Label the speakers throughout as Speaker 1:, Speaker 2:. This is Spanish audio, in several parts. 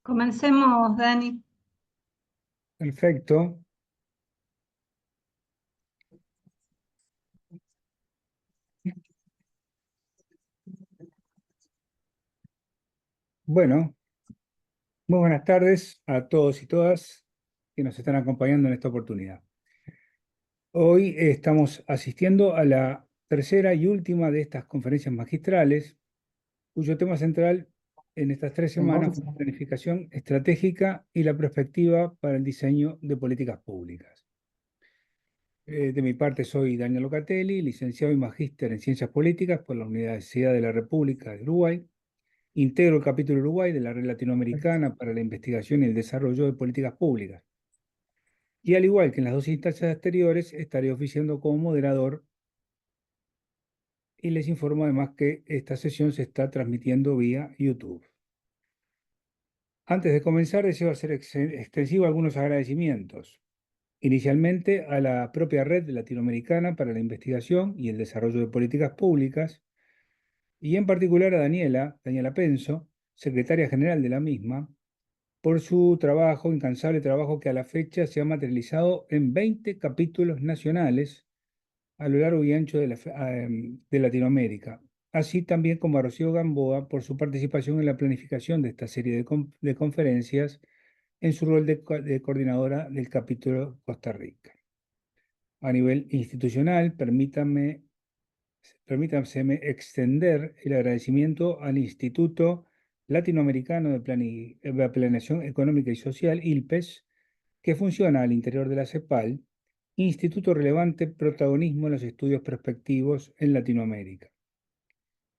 Speaker 1: Comencemos, Dani.
Speaker 2: Perfecto. Bueno, muy buenas tardes a todos y todas que nos están acompañando en esta oportunidad. Hoy estamos asistiendo a la tercera y última de estas conferencias magistrales, cuyo tema central en estas 3 semanas fue la planificación estratégica y la perspectiva para el diseño de políticas públicas. De mi parte soy Daniel Locatelli, licenciado y magíster en Ciencias Políticas por la Universidad de la República de Uruguay. Integro el capítulo Uruguay de la Red Latinoamericana para la Investigación y el Desarrollo de Políticas Públicas. Y al igual que en las dos instancias anteriores, estaré oficiando como moderador y les informo además que esta sesión se está transmitiendo vía YouTube. Antes de comenzar, deseo hacer extensivo algunos agradecimientos. Inicialmente a la propia Red Latinoamericana para la Investigación y el Desarrollo de Políticas Públicas, y en particular a Daniela Penso, secretaria general de la misma, por su trabajo, incansable trabajo que a la fecha se ha materializado en 20 capítulos nacionales a lo largo y ancho de Latinoamérica, así también como a Rocío Gamboa por su participación en la planificación de esta serie de conferencias en su rol de coordinadora del capítulo Costa Rica. A nivel institucional, permítanseme extender el agradecimiento al Instituto Latinoamericano de Planeación Económica y Social, ILPES, que funciona al interior de la CEPAL, instituto relevante protagonismo en los estudios prospectivos en Latinoamérica.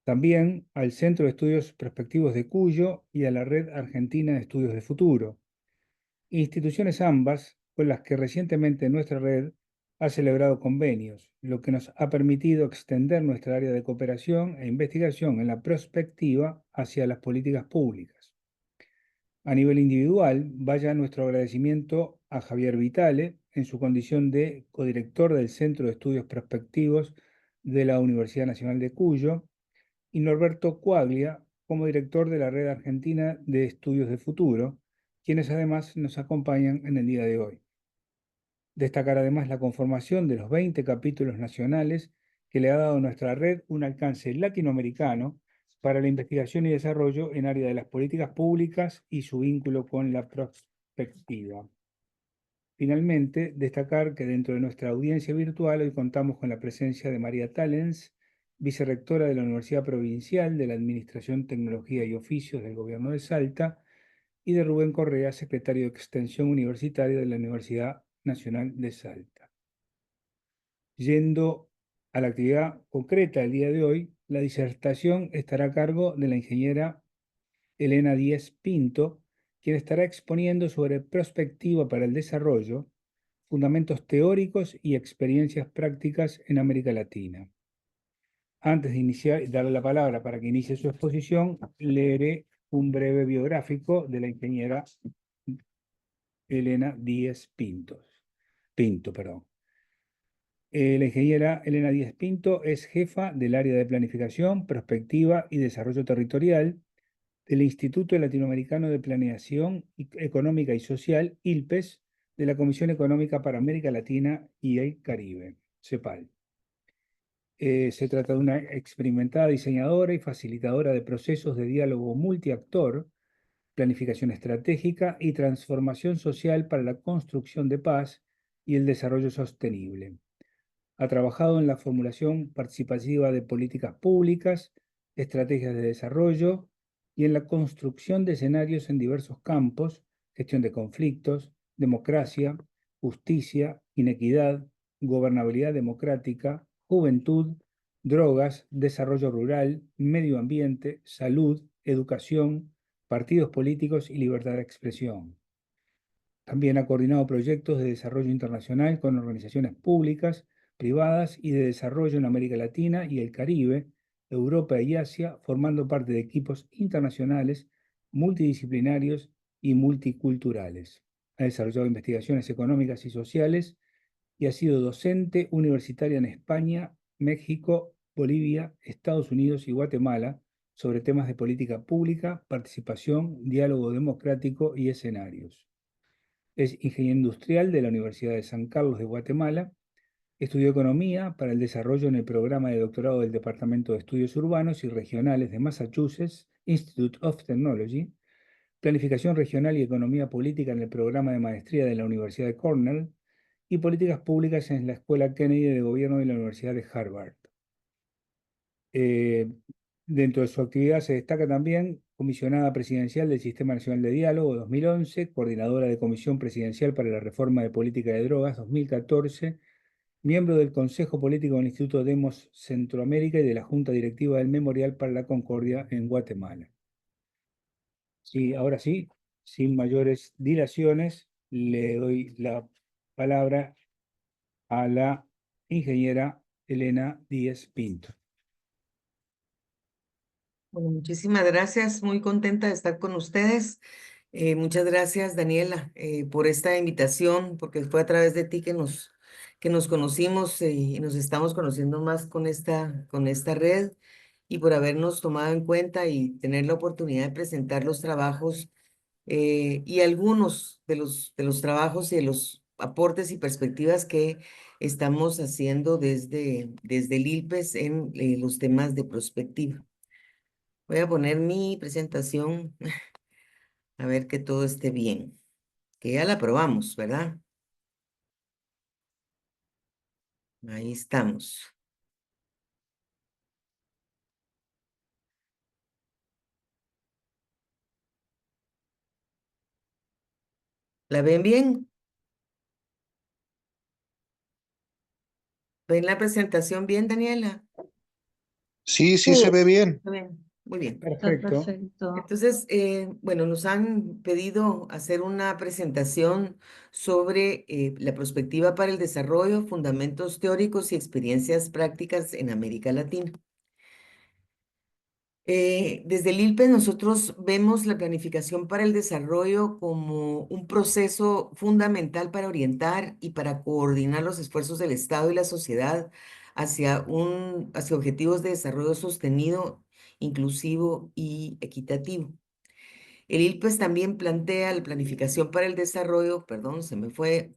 Speaker 2: También al Centro de Estudios Prospectivos de Cuyo y a la Red Argentina de Estudios de Futuro, instituciones ambas con las que recientemente nuestra red ha celebrado convenios, lo que nos ha permitido extender nuestra área de cooperación e investigación en la prospectiva hacia las políticas públicas. A nivel individual, vaya nuestro agradecimiento a Javier Vitale en su condición de codirector del Centro de Estudios Prospectivos de la Universidad Nacional de Cuyo y Norberto Quaglia como director de la Red Argentina de Estudios de Futuro, quienes además nos acompañan en el día de hoy. Destacar además la conformación de los 20 capítulos nacionales que le ha dado a nuestra red un alcance latinoamericano para la investigación y desarrollo en área de las políticas públicas y su vínculo con la prospectiva. Finalmente, destacar que dentro de nuestra audiencia virtual hoy contamos con la presencia de María Talens, vicerrectora de la Universidad Provincial de la Administración, Tecnología y Oficios del Gobierno de Salta, y de Rubén Correa, secretario de Extensión Universitaria de la Universidad Nacional de Salta. Yendo a la actividad concreta del día de hoy, la disertación estará a cargo de la ingeniera Elena Díez Pinto, quien estará exponiendo sobre perspectiva para el desarrollo, fundamentos teóricos y experiencias prácticas en América Latina. Antes de iniciar y darle la palabra para que inicie su exposición, leeré un breve biográfico de la ingeniera Elena Díez Pinto. La ingeniera Elena Díez Pinto es jefa del área de Planificación, Prospectiva y Desarrollo Territorial del Instituto Latinoamericano de Planeación Económica y Social, ILPES, de la Comisión Económica para América Latina y el Caribe, CEPAL. Se trata de una experimentada diseñadora y facilitadora de procesos de diálogo multiactor, planificación estratégica y transformación social para la construcción de paz y el desarrollo sostenible. Ha trabajado en la formulación participativa de políticas públicas, estrategias de desarrollo y en la construcción de escenarios en diversos campos: gestión de conflictos, democracia, justicia, inequidad, gobernabilidad democrática, juventud, drogas, desarrollo rural, medio ambiente, salud, educación, partidos políticos y libertad de expresión. También ha coordinado proyectos de desarrollo internacional con organizaciones públicas, privadas y de desarrollo en América Latina y el Caribe, Europa y Asia, formando parte de equipos internacionales, multidisciplinarios y multiculturales. Ha desarrollado investigaciones económicas y sociales y ha sido docente universitaria en España, México, Bolivia, Estados Unidos y Guatemala sobre temas de política pública, participación, diálogo democrático y escenarios. Es ingeniero industrial de la Universidad de San Carlos de Guatemala. Estudió economía para el desarrollo en el programa de doctorado del Departamento de Estudios Urbanos y Regionales de Massachusetts Institute of Technology, planificación regional y economía política en el programa de maestría de la Universidad de Cornell y políticas públicas en la Escuela Kennedy de Gobierno de la Universidad de Harvard. Eh, Dentro de su actividad se destaca también comisionada presidencial del Sistema Nacional de Diálogo 2011, coordinadora de Comisión Presidencial para la Reforma de Política de Drogas 2014, miembro del Consejo Político del Instituto Demos Centroamérica y de la Junta Directiva del Memorial para la Concordia en Guatemala. Sí, ahora sí, sin mayores dilaciones, le doy la palabra a la ingeniera Elena Díez Pinto.
Speaker 1: Bueno, muchísimas gracias, muy contenta de estar con ustedes. Muchas gracias, Daniela, por esta invitación, porque fue a través de ti que nos conocimos y nos estamos conociendo más con esta red y por habernos tomado en cuenta y tener la oportunidad de presentar los trabajos y algunos de los trabajos y de los aportes y perspectivas que estamos haciendo desde el ILPES en los temas de prospectiva. Voy a poner mi presentación a ver que todo esté bien, que ya la probamos, ¿verdad? Ahí estamos. ¿La ven bien? ¿Ven la presentación bien, Daniela?
Speaker 3: Sí,
Speaker 4: Sí,
Speaker 3: sí se ve bien.
Speaker 1: ¿La ven? Muy bien.
Speaker 4: está
Speaker 2: Perfecto.
Speaker 4: perfecto.
Speaker 1: Entonces, bueno, nos han pedido hacer una presentación sobre la perspectiva para el desarrollo, fundamentos teóricos y experiencias prácticas en América Latina. Desde el ILPE nosotros vemos la planificación para el desarrollo como un proceso fundamental para orientar y para coordinar los esfuerzos del Estado y la sociedad hacia objetivos de desarrollo sostenido, inclusivo y equitativo. El ILPES también plantea la planificación para el desarrollo, perdón, se me fue,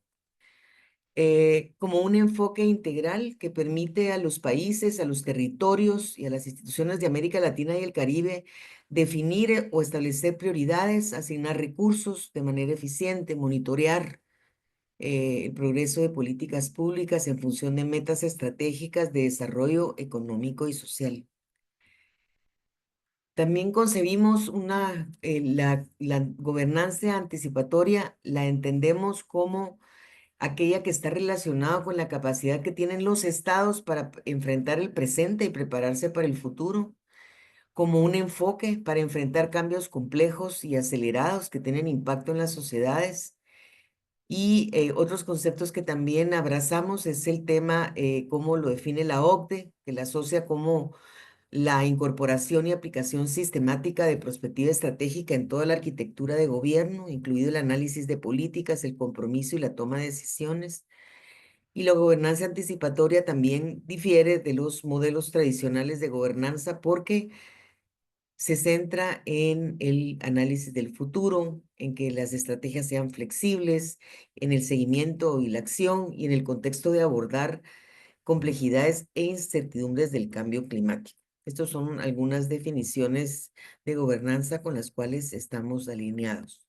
Speaker 1: como un enfoque integral que permite a los países, a los territorios y a las instituciones de América Latina y el Caribe definir o establecer prioridades, asignar recursos de manera eficiente, monitorear el progreso de políticas públicas en función de metas estratégicas de desarrollo económico y social. También concebimos la gobernanza anticipatoria, la entendemos como aquella que está relacionada con la capacidad que tienen los estados para enfrentar el presente y prepararse para el futuro, como un enfoque para enfrentar cambios complejos y acelerados que tienen impacto en las sociedades. Y otros conceptos que también abrazamos es el tema, cómo lo define la OCDE, que la asocia como la incorporación y aplicación sistemática de perspectiva estratégica en toda la arquitectura de gobierno, incluido el análisis de políticas, el compromiso y la toma de decisiones. Y la gobernanza anticipatoria también difiere de los modelos tradicionales de gobernanza porque se centra en el análisis del futuro, en que las estrategias sean flexibles, en el seguimiento y la acción y en el contexto de abordar complejidades e incertidumbres del cambio climático. Estas son algunas definiciones de gobernanza con las cuales estamos alineados.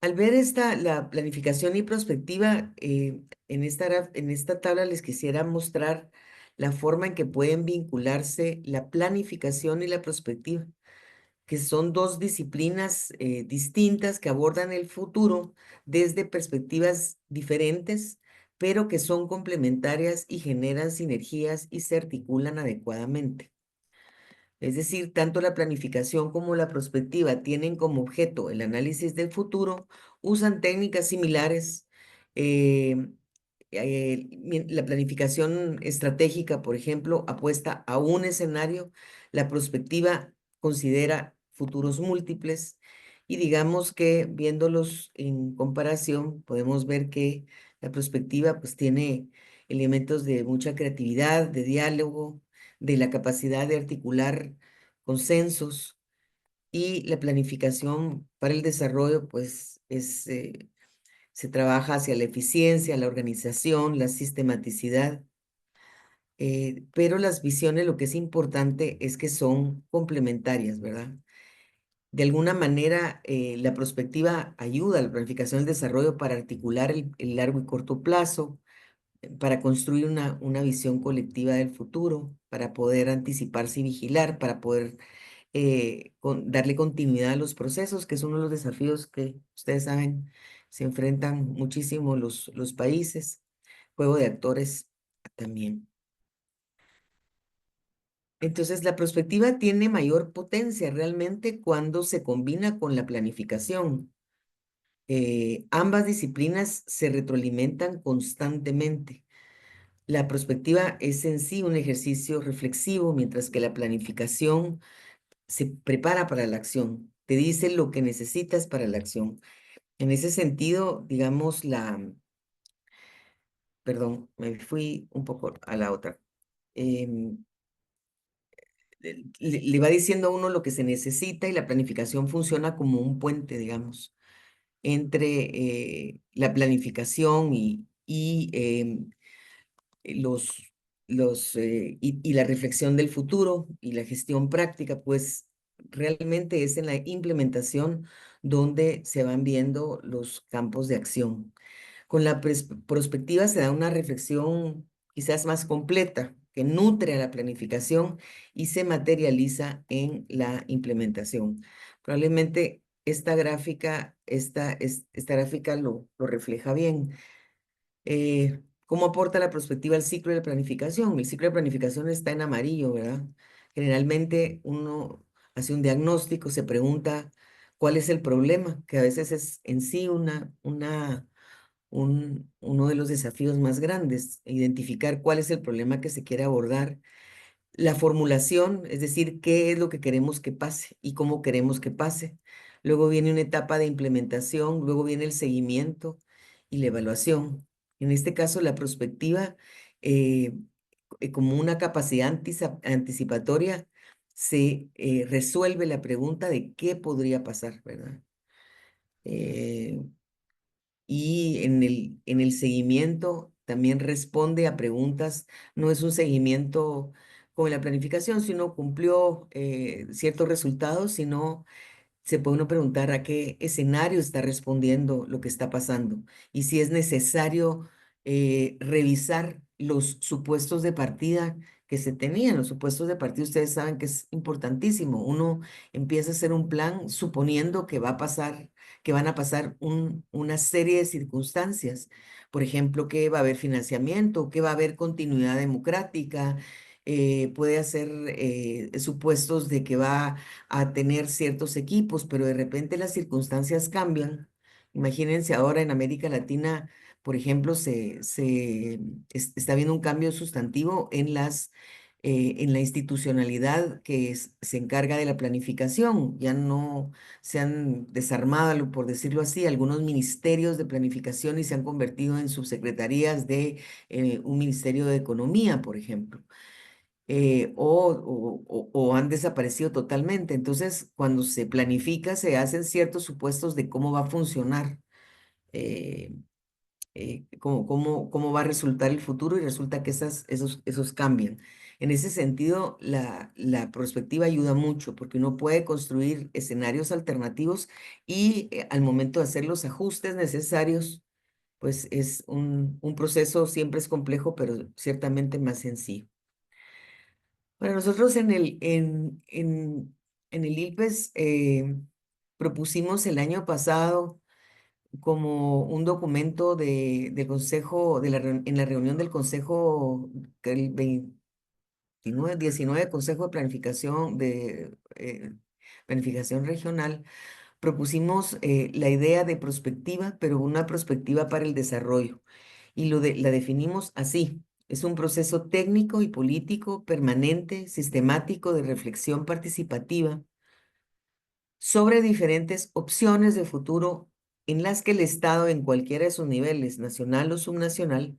Speaker 1: Al ver la planificación y prospectiva, en esta tabla les quisiera mostrar la forma en que pueden vincularse la planificación y la prospectiva, que son dos disciplinas distintas que abordan el futuro desde perspectivas diferentes, pero que son complementarias y generan sinergias y se articulan adecuadamente. Es decir, tanto la planificación como la prospectiva tienen como objeto el análisis del futuro, usan técnicas similares. eh, la planificación estratégica, por ejemplo, apuesta a un escenario, la prospectiva considera futuros múltiples y digamos que viéndolos en comparación podemos ver que la prospectiva pues tiene elementos de mucha creatividad, de diálogo, de la capacidad de articular consensos y la planificación para el desarrollo, pues se trabaja hacia la eficiencia, la organización, la sistematicidad, pero las visiones lo que es importante es que son complementarias, ¿verdad? De alguna manera, la prospectiva ayuda a la planificación del desarrollo para articular el largo y corto plazo, para construir una visión colectiva del futuro, para poder anticiparse y vigilar, para poder darle continuidad a los procesos, que es uno de los desafíos que ustedes saben, se enfrentan muchísimo los países, juego de actores también. Entonces, la prospectiva tiene mayor potencia realmente cuando se combina con la planificación. Ambas disciplinas se retroalimentan constantemente. La prospectiva es en sí un ejercicio reflexivo, mientras que la planificación se prepara para la acción, te dice lo que necesitas para la acción. En ese sentido, digamos, perdón, me fui un poco a la otra. Em, le va diciendo a uno lo que se necesita y la planificación funciona como un puente, digamos, entre la planificación los, y la reflexión del futuro y la gestión práctica, pues realmente es en la implementación donde se van viendo los campos de acción. Con la prospectiva se da una reflexión quizás más completa que nutre a la planificación y se materializa en la implementación. Probablemente esta gráfica lo refleja bien. ¿Cómo aporta la perspectiva al ciclo de planificación? El ciclo de planificación está en amarillo, ¿verdad? Generalmente uno hace un diagnóstico, se pregunta cuál es el problema, que a veces es en sí uno de los desafíos más grandes, identificar cuál es el problema que se quiere abordar. La formulación, es decir, qué es lo que queremos que pase y cómo queremos que pase. Luego viene una etapa de implementación, luego viene el seguimiento y la evaluación. En este caso, la prospectiva, eh, como una capacidad anticipatoria, se resuelve la pregunta de qué podría pasar, ¿verdad? Eh, y en el seguimiento también responde a preguntas, no es un seguimiento como en la planificación, si uno cumplió ciertos resultados, sino se puede uno preguntar a qué escenario está respondiendo lo que está pasando y si es necesario revisar los supuestos de partida que se tenían. Los supuestos de partida, ustedes saben que es importantísimo. Uno empieza a hacer un plan suponiendo que va a pasar, que van a pasar una serie de circunstancias. Por ejemplo, que va a haber financiamiento, que va a haber continuidad democrática. Puede hacer supuestos de que va a tener ciertos equipos, pero de repente las circunstancias cambian. Imagínense ahora en América Latina, por ejemplo, está habiendo un cambio sustantivo en la institucionalidad que se encarga de la planificación. Ya no se han desarmado, por decirlo así, algunos ministerios de planificación y se han convertido en subsecretarías de un ministerio de economía, por ejemplo, o han desaparecido totalmente. Entonces, cuando se planifica, se hacen ciertos supuestos de cómo va a funcionar, eh, cómo va a resultar el futuro y resulta que esos cambian. En ese sentido, la perspectiva ayuda mucho porque uno puede construir escenarios alternativos y al momento de hacer los ajustes necesarios, pues es un proceso, siempre es complejo, pero ciertamente más sencillo. Bueno, nosotros en el ILPES propusimos el año pasado como un documento del Consejo, en la reunión del Consejo, que el 19 Consejo de Planificación Regional, propusimos la idea de prospectiva, pero una prospectiva para el desarrollo. Y la definimos así. Es un proceso técnico y político permanente, sistemático de reflexión participativa sobre diferentes opciones de futuro en las que el Estado, en cualquiera de sus niveles, nacional o subnacional,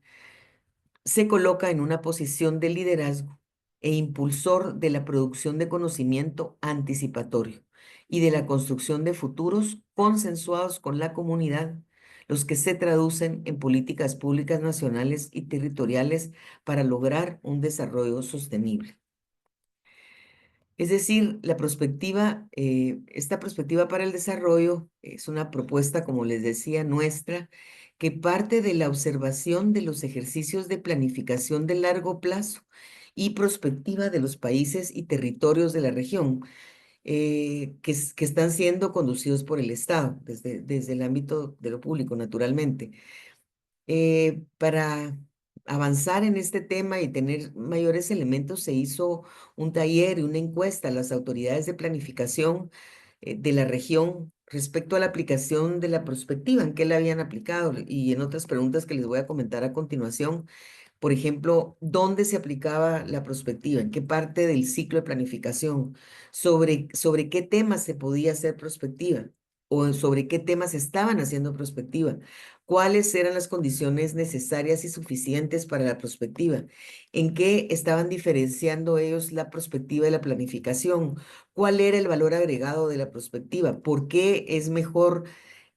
Speaker 1: se coloca en una posición de liderazgo e impulsor de la producción de conocimiento anticipatorio y de la construcción de futuros consensuados con la comunidad, los que se traducen en políticas públicas nacionales y territoriales para lograr un desarrollo sostenible. Es decir, esta perspectiva para el desarrollo es una propuesta, como les decía, nuestra, que parte de la observación de los ejercicios de planificación de largo plazo y prospectiva de los países y territorios de la región, que están siendo conducidos por el Estado, desde el ámbito de lo público, naturalmente. Para avanzar en este tema y tener mayores elementos, se hizo un taller y una encuesta a las autoridades de planificación de la región respecto a la aplicación de la prospectiva, en qué la habían aplicado y en otras preguntas que les voy a comentar a continuación. Por ejemplo, ¿dónde se aplicaba la prospectiva? ¿En qué parte del ciclo de planificación? ¿Sobre qué temas se podía hacer prospectiva? ¿O sobre qué temas estaban haciendo prospectiva? ¿Cuáles eran las condiciones necesarias y suficientes para la prospectiva? ¿En qué estaban diferenciando ellos la prospectiva y la planificación? ¿Cuál era el valor agregado de la prospectiva? ¿Por qué es mejor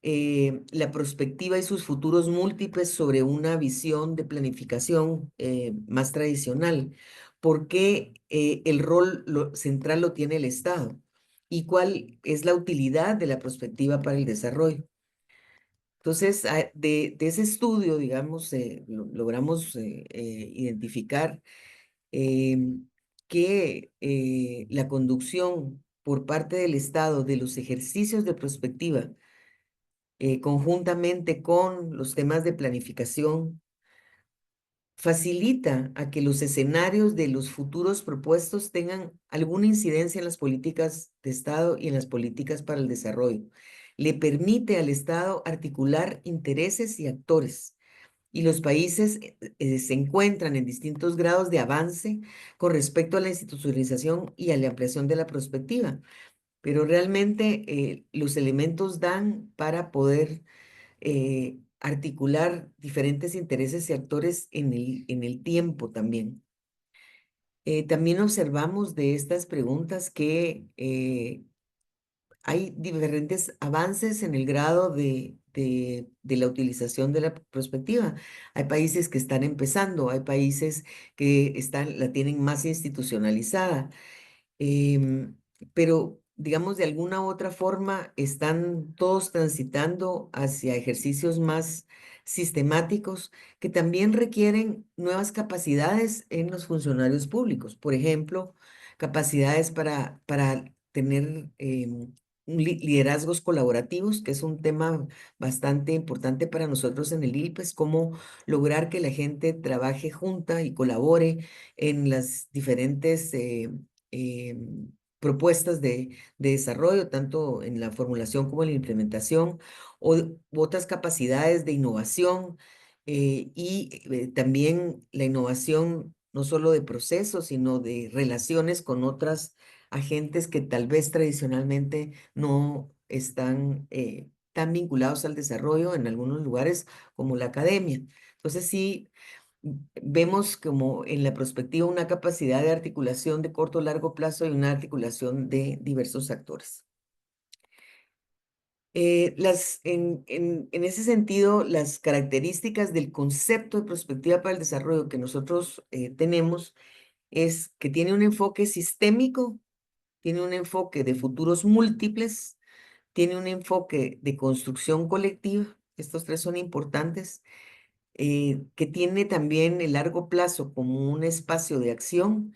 Speaker 1: la prospectiva y sus futuros múltiples sobre una visión de planificación más tradicional? ¿Por qué el rol central lo tiene el Estado? ¿Y cuál es la utilidad de la prospectiva para el desarrollo? Entonces, de ese estudio, digamos, logramos identificar que la conducción por parte del Estado de los ejercicios de prospectiva conjuntamente con los temas de planificación, facilita a que los escenarios de los futuros propuestos tengan alguna incidencia en las políticas de Estado y en las políticas para el desarrollo. Le permite al Estado articular intereses y actores. Y los países se encuentran en distintos grados de avance con respecto a la institucionalización y a la ampliación de la perspectiva. Pero realmente los elementos dan para poder articular diferentes intereses y actores en el tiempo también. También observamos de estas preguntas que hay diferentes avances en el grado de la utilización de la perspectiva. Hay países que están empezando, hay países que la tienen más institucionalizada. Em, pero, digamos, de alguna u otra forma están todos transitando hacia ejercicios más sistemáticos que también requieren nuevas capacidades en los funcionarios públicos. Por ejemplo, capacidades para tener liderazgos colaborativos, que es un tema bastante importante para nosotros en el ILPES, cómo lograr que la gente trabaje junta y colabore en las diferentes eh, propuestas de desarrollo, tanto en la formulación como en la implementación, u otras capacidades de innovación y también la innovación no solo de procesos, sino de relaciones con otras agentes que tal vez tradicionalmente no están tan vinculados al desarrollo en algunos lugares como la academia. Entonces sí, vemos como en la perspectiva una capacidad de articulación de corto o largo plazo y una articulación de diversos actores. En ese sentido, las características del concepto de perspectiva para el desarrollo que nosotros tenemos es que tiene un enfoque sistémico, tiene un enfoque de futuros múltiples, tiene un enfoque de construcción colectiva, estos tres son importantes, que tiene también el largo plazo como un espacio de acción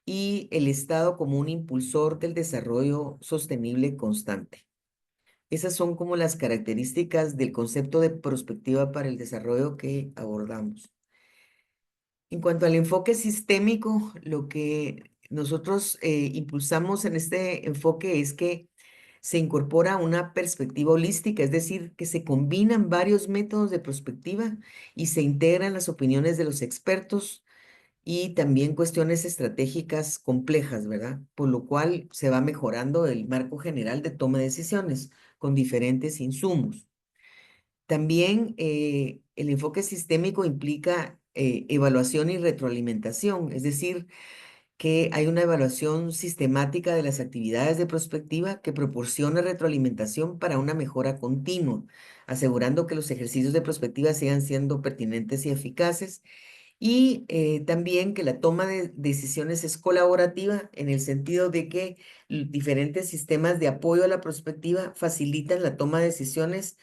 Speaker 1: y el Estado como un impulsor del desarrollo sostenible constante. Esas son como las características del concepto de perspectiva para el desarrollo que abordamos. En cuanto al enfoque sistémico, lo que nosotros impulsamos en este enfoque es que se incorpora una perspectiva holística, es decir, que se combinan varios métodos de perspectiva y se integran las opiniones de los expertos y también cuestiones estratégicas complejas, ¿verdad? Por lo cual se va mejorando el marco general de toma de decisiones con diferentes insumos. También el enfoque sistémico implica evaluación y retroalimentación, es decir, que hay una evaluación sistemática de las actividades de prospectiva que proporciona retroalimentación para una mejora continua, asegurando que los ejercicios de prospectiva sigan siendo pertinentes y eficaces y también que la toma de decisiones es colaborativa en el sentido de que diferentes sistemas de apoyo a la prospectiva facilitan la toma de decisiones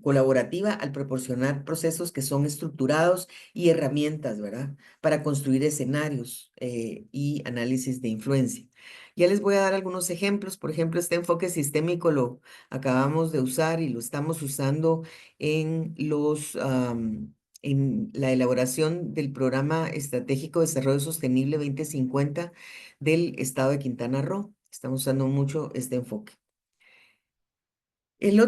Speaker 1: colaborativa al proporcionar procesos que son estructurados y herramientas, ¿verdad? Para construir escenarios y análisis de influencia. Ya les voy a dar algunos ejemplos. Por ejemplo, este enfoque sistémico lo acabamos de usar y lo estamos usando en en la elaboración del Programa Estratégico de Desarrollo Sostenible 2050 del Estado de Quintana Roo. Estamos usando mucho este enfoque. La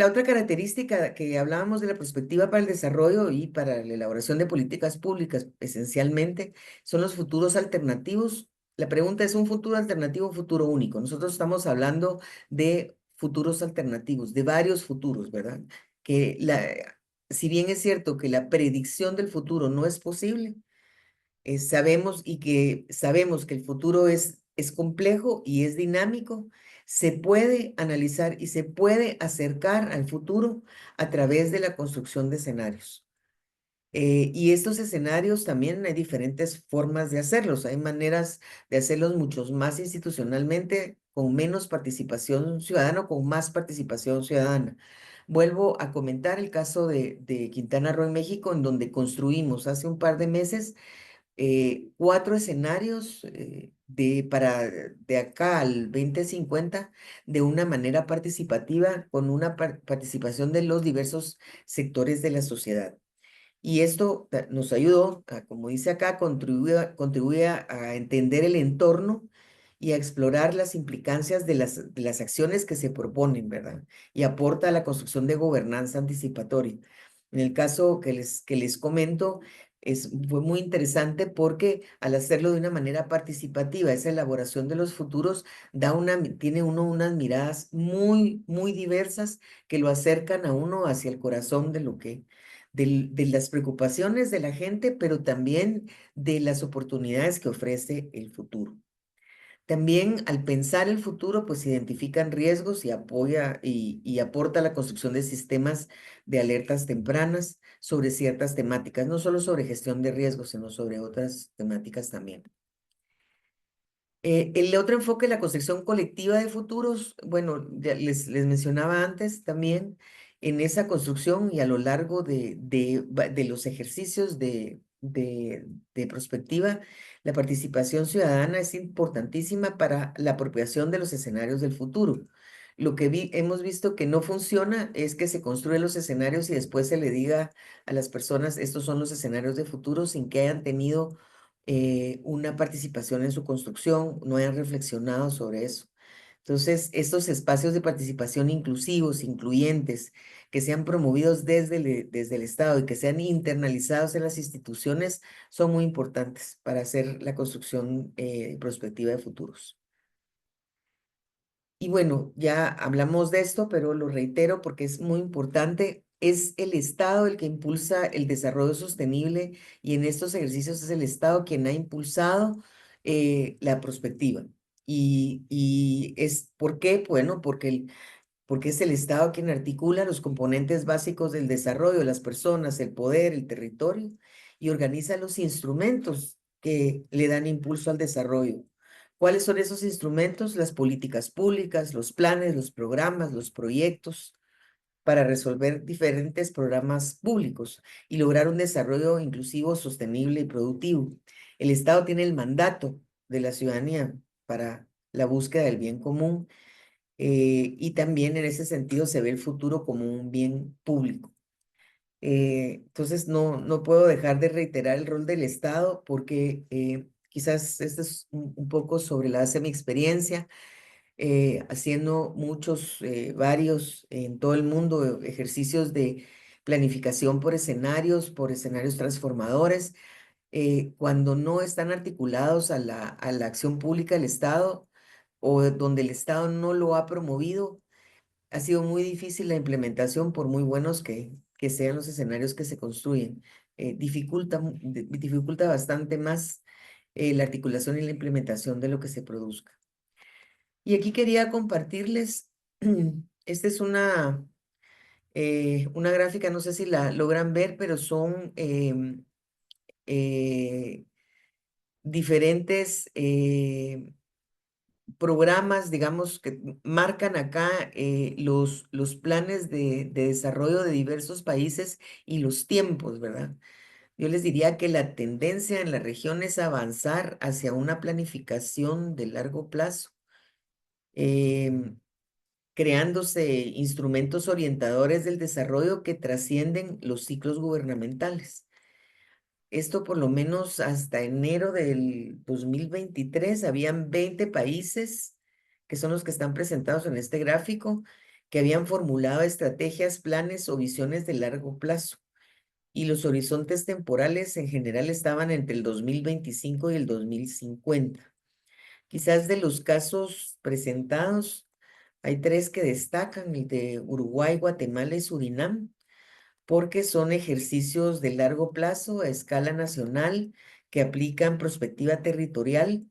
Speaker 1: otra característica que hablábamos de la perspectiva para el desarrollo y para la elaboración de políticas públicas, esencialmente, son los futuros alternativos. La pregunta es, ¿un futuro alternativo o un futuro único? Nosotros estamos hablando de futuros alternativos, de varios futuros, ¿verdad? Que si bien es cierto que la predicción del futuro no es posible, sabemos que el futuro es complejo y es dinámico, se puede analizar y se puede acercar al futuro a través de la construcción de escenarios. Y estos escenarios también hay diferentes formas de hacerlos. Hay maneras de hacerlos muchos más institucionalmente, con menos participación ciudadana o con más participación ciudadana. Vuelvo a comentar el caso de Quintana Roo en México, en donde construimos hace un par de meses 4 escenarios de acá al 2050 de una manera participativa con una participación de los diversos sectores de la sociedad. Y esto nos ayudó, como dice acá, contribuye a entender el entorno y a explorar las implicancias de las acciones que se proponen, ¿verdad? Y aporta a la construcción de gobernanza anticipatoria. En el caso que les comento, fue muy interesante porque al hacerlo de una manera participativa, esa elaboración de los futuros tiene uno unas miradas muy, muy diversas que lo acercan a uno hacia el corazón de de las preocupaciones de la gente, pero también de las oportunidades que ofrece el futuro. También al pensar el futuro, pues se identifican riesgos y apoya y aporta a la construcción de sistemas de alertas tempranas sobre ciertas temáticas, no solo sobre gestión de riesgos, sino sobre otras temáticas también. El otro enfoque, la construcción colectiva de futuros, bueno, ya les mencionaba antes también, en esa construcción y a lo largo de los ejercicios de prospectiva, la participación ciudadana es importantísima para la apropiación de los escenarios del futuro. Lo que hemos visto que no funciona es que se construyen los escenarios y después se le diga a las personas, estos son los escenarios de futuro sin que hayan tenido una participación en su construcción, no hayan reflexionado sobre eso. Entonces, estos espacios de participación inclusivos, incluyentes, que sean promovidos desde el Estado y que sean internalizados en las instituciones, son muy importantes para hacer la construcción prospectiva de futuros. Y bueno, ya hablamos de esto, pero lo reitero porque es muy importante. Es el Estado el que impulsa el desarrollo sostenible y en estos ejercicios es el Estado quien ha impulsado la prospectiva. ¿Por qué? Bueno, porque es el Estado quien articula los componentes básicos del desarrollo, las personas, el poder, el territorio, y organiza los instrumentos que le dan impulso al desarrollo. ¿Cuáles son esos instrumentos? Las políticas públicas, los planes, los programas, los proyectos para resolver diferentes programas públicos y lograr un desarrollo inclusivo, sostenible y productivo. El Estado tiene el mandato de la ciudadanía para la búsqueda del bien común y también en ese sentido se ve el futuro como un bien público. Entonces no puedo dejar de reiterar el rol del Estado porque quizás este es un poco sobre la base de mi experiencia, haciendo varios en todo el mundo ejercicios de planificación por escenarios transformadores, cuando no están articulados a a la acción pública del Estado o donde el Estado no lo ha promovido, ha sido muy difícil la implementación por muy buenos que sean los escenarios que se construyen. Dificulta bastante más la articulación y la implementación de lo que se produzca. Y aquí quería compartirles, esta es una gráfica, no sé si la logran ver, pero son diferentes programas, digamos, que marcan acá los planes de desarrollo de diversos países y los tiempos, ¿verdad? Yo les diría que la tendencia en la región es avanzar hacia una planificación de largo plazo, em, creándose instrumentos orientadores del desarrollo que trascienden los ciclos gubernamentales. Esto por lo menos hasta enero del 2023 habían 20 países, que son los que están presentados en este gráfico, que habían formulado estrategias, planes o visiones de largo plazo. Y los horizontes temporales en general estaban entre el 2025 y el 2050. Quizás de los casos presentados, hay tres que destacan, el de Uruguay, Guatemala y Surinam, porque son ejercicios de largo plazo a escala nacional que aplican perspectiva territorial,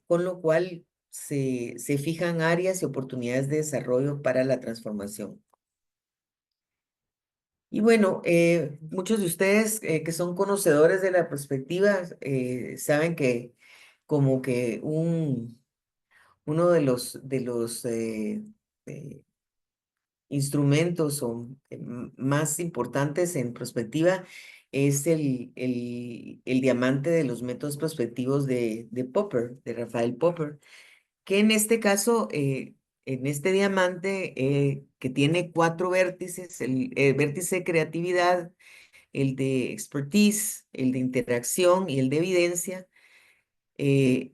Speaker 1: con lo cual se fijan áreas y oportunidades de desarrollo para la transformación. Y bueno, muchos de ustedes que son conocedores de la perspectiva saben que como que uno de los instrumentos o más importantes en prospectiva es el diamante de los métodos prospectivos de Popper, de Rafael Popper, que en este caso, en este diamante que tiene 4 vértices, el vértice de creatividad, el de expertise, el de interacción y el de evidencia, eh,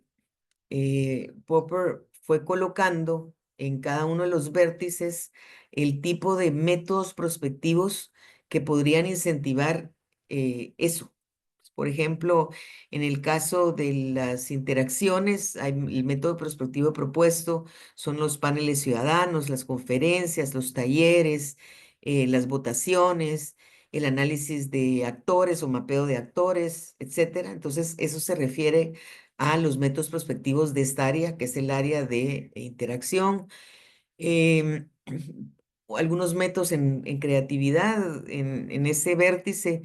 Speaker 1: Popper fue colocando en cada uno de los vértices el tipo de métodos prospectivos que podrían incentivar eso. Por ejemplo, en el caso de las interacciones, el método prospectivo propuesto son los paneles ciudadanos, las conferencias, los talleres, las votaciones, el análisis de actores o mapeo de actores, etcétera. Entonces, eso se refiere a los métodos prospectivos de esta área, que es el área de interacción. Em, Algunos métodos en creatividad, en ese vértice,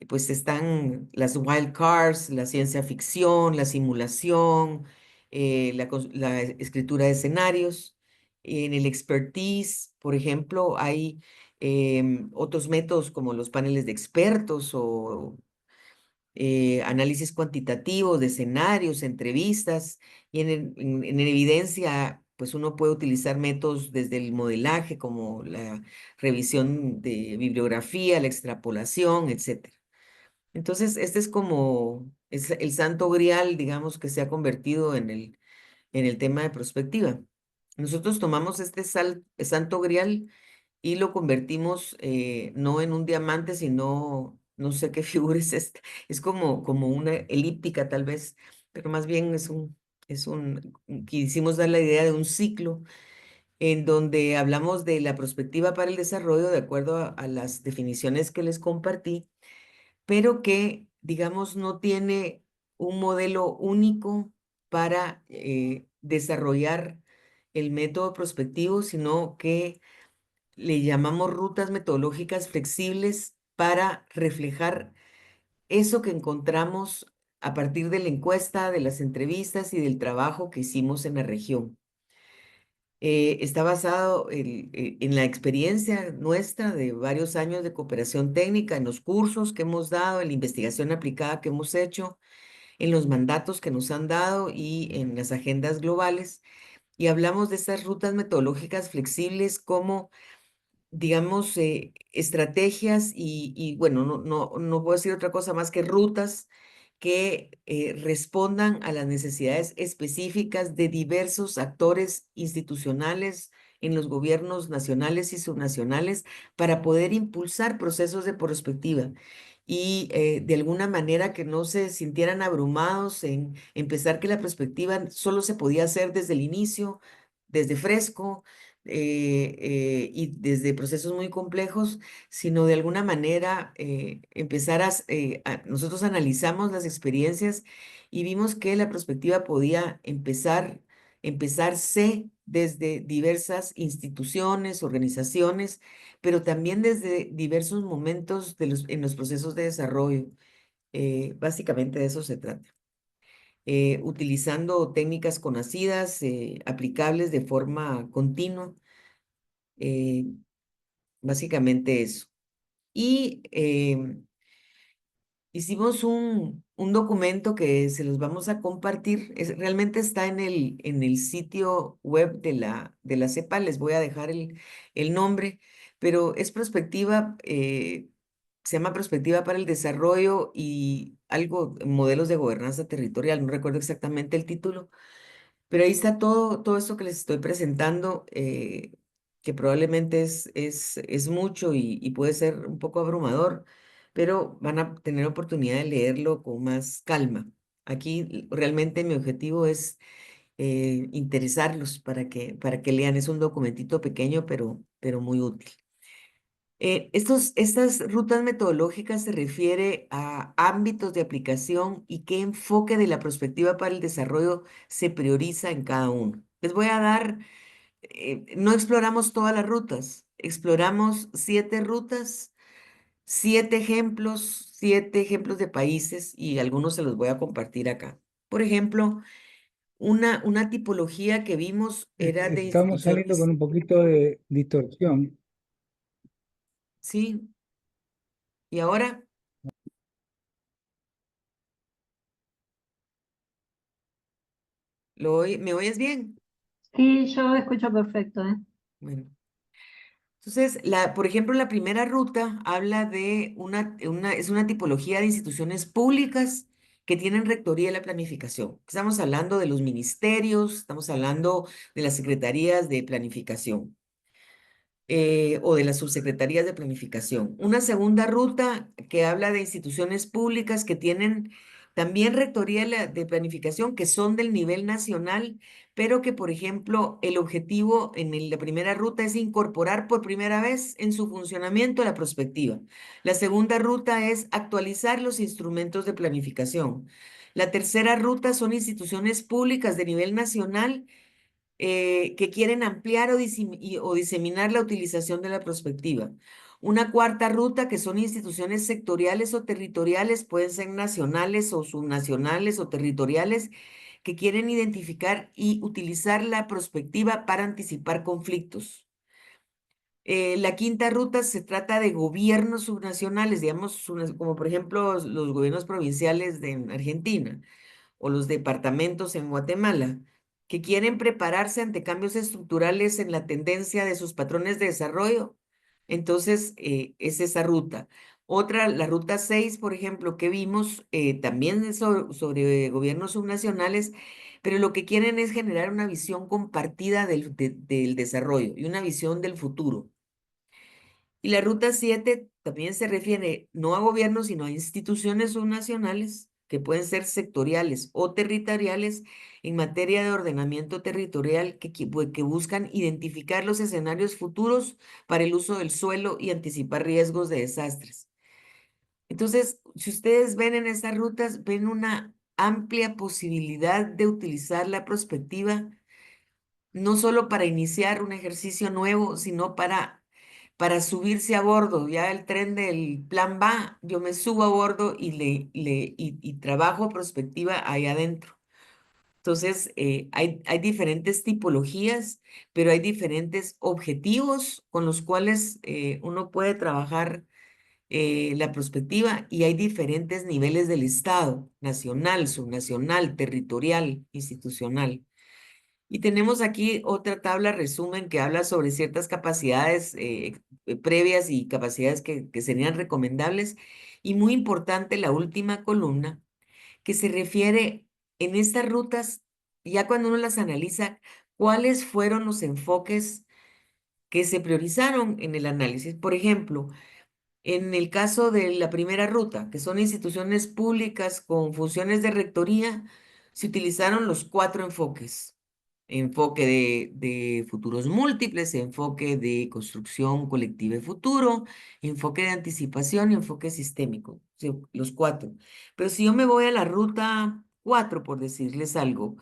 Speaker 1: pues están las wild cards, la ciencia ficción, la simulación, la escritura de escenarios. En el expertise, por ejemplo, hay otros métodos como los paneles de expertos o análisis cuantitativo de escenarios, entrevistas, y en evidencia, pues uno puede utilizar métodos desde el modelaje, como la revisión de bibliografía, la extrapolación, etcétera. Entonces, este es como es el santo grial, digamos, que se ha convertido en el tema de prospectiva. Nosotros tomamos este santo grial y lo convertimos no en un diamante, sino, no sé qué figura es esta, es como una elíptica tal vez, pero más bien quisimos dar la idea de un ciclo en donde hablamos de la perspectiva para el desarrollo de acuerdo a las definiciones que les compartí, pero que, digamos, no tiene un modelo único para desarrollar el método prospectivo, sino que le llamamos rutas metodológicas flexibles para reflejar eso que encontramos a partir de la encuesta, de las entrevistas y del trabajo que hicimos en la región. Está basado en la experiencia nuestra de varios años de cooperación técnica, en los cursos que hemos dado, en la investigación aplicada que hemos hecho, en los mandatos que nos han dado y en las agendas globales. Y hablamos de estas rutas metodológicas flexibles como digamos, estrategias bueno, no puedo decir otra cosa más que rutas que respondan a las necesidades específicas de diversos actores institucionales en los gobiernos nacionales y subnacionales para poder impulsar procesos de prospectiva y de alguna manera que no se sintieran abrumados en pensar que la prospectiva solo se podía hacer desde el inicio, desde fresco, y desde procesos muy complejos, sino de alguna manera empezar nosotros analizamos las experiencias y vimos que la perspectiva podía empezarse desde diversas instituciones, organizaciones, pero también desde diversos momentos en los procesos de desarrollo. Básicamente de eso se trata. Utilizando técnicas conocidas, aplicables de forma continua, eh, básicamente eso. Y hicimos un documento que se los vamos a compartir. Realmente está en el sitio web de la CEPAL. Les voy a dejar el nombre, pero es perspectiva, se llama Perspectiva para el Desarrollo y algo, modelos de gobernanza territorial. No recuerdo exactamente el título, pero ahí está todo esto que les estoy presentando, que probablemente es mucho y puede ser un poco abrumador, pero van a tener oportunidad de leerlo con más calma. Aquí realmente mi objetivo es interesarlos para que lean. Es un documentito pequeño, pero muy útil. Estas rutas metodológicas se refiere a ámbitos de aplicación y qué enfoque de la perspectiva para el desarrollo se prioriza en cada uno. Les voy a dar, no exploramos todas las rutas, exploramos 7 rutas, 7 ejemplos de países y algunos se los voy a compartir acá. Por ejemplo, una tipología que vimos era de
Speaker 2: Estamos saliendo con
Speaker 1: instituciones,
Speaker 2: un poquito de distorsión.
Speaker 1: ¿sí? Y ahora, ¿me oyes bien?
Speaker 4: Sí, yo escucho perfecto, ¿eh?
Speaker 1: Bueno. Entonces, por ejemplo, la primera ruta habla de es una tipología de instituciones públicas que tienen rectoría de la planificación. Estamos hablando de los ministerios, estamos hablando de las secretarías de planificación o de las subsecretarías de planificación. Una segunda ruta que habla de instituciones públicas que tienen también rectoría de planificación, que son del nivel nacional, pero que, por ejemplo, el objetivo la primera ruta es incorporar por primera vez en su funcionamiento la prospectiva. La segunda ruta es actualizar los instrumentos de planificación. La tercera ruta son instituciones públicas de nivel nacional que quieren ampliar o diseminar la utilización de la prospectiva. Una cuarta ruta que son instituciones sectoriales o territoriales, pueden ser nacionales o subnacionales o territoriales, que quieren identificar y utilizar la prospectiva para anticipar conflictos. La quinta ruta se trata de gobiernos subnacionales, digamos, como por ejemplo los gobiernos provinciales de Argentina o los departamentos en Guatemala, que quieren prepararse ante cambios estructurales en la tendencia de sus patrones de desarrollo. Entonces, es esa ruta. Otra, la ruta 6, por ejemplo, que vimos, también es sobre gobiernos subnacionales, pero lo que quieren es generar una visión compartida del desarrollo y una visión del futuro. Y la ruta 7 también se refiere no a gobiernos, sino a instituciones subnacionales que pueden ser sectoriales o territoriales en materia de ordenamiento territorial que buscan identificar los escenarios futuros para el uso del suelo y anticipar riesgos de desastres. Entonces, si ustedes ven en estas rutas, ven una amplia posibilidad de utilizar la prospectiva no solo para iniciar un ejercicio nuevo, sino para subirse a bordo. Ya el tren del plan va, yo me subo a bordo y trabajo prospectiva ahí adentro. Entonces, hay diferentes tipologías, pero hay diferentes objetivos con los cuales uno puede trabajar la prospectiva y hay diferentes niveles del Estado, nacional, subnacional, territorial, institucional. Y tenemos aquí otra tabla resumen que habla sobre ciertas capacidades previas y capacidades que serían recomendables. Y muy importante la última columna, que se refiere en estas rutas, ya cuando uno las analiza, cuáles fueron los enfoques que se priorizaron en el análisis. Por ejemplo, en el caso de la primera ruta, que son instituciones públicas con funciones de rectoría, se utilizaron los 4 enfoques. enfoque de futuros múltiples, enfoque de construcción colectiva de futuro, enfoque de anticipación y enfoque sistémico, sí, los cuatro. Pero si yo me voy a la ruta 4, por decirles algo,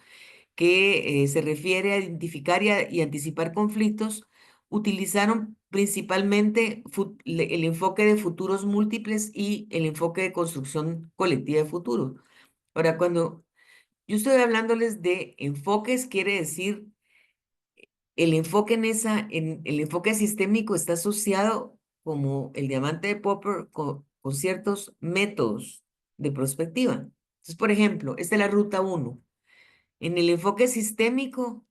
Speaker 1: que se refiere a identificar y anticipar conflictos, utilizaron principalmente el enfoque de futuros múltiples y el enfoque de construcción colectiva de futuro. Ahora, cuando yo estoy hablándoles de enfoques, quiere decir el enfoque el enfoque sistémico está asociado como el diamante de Popper con ciertos métodos de prospectiva. Entonces, por ejemplo, esta es la ruta 1. En el enfoque sistémico,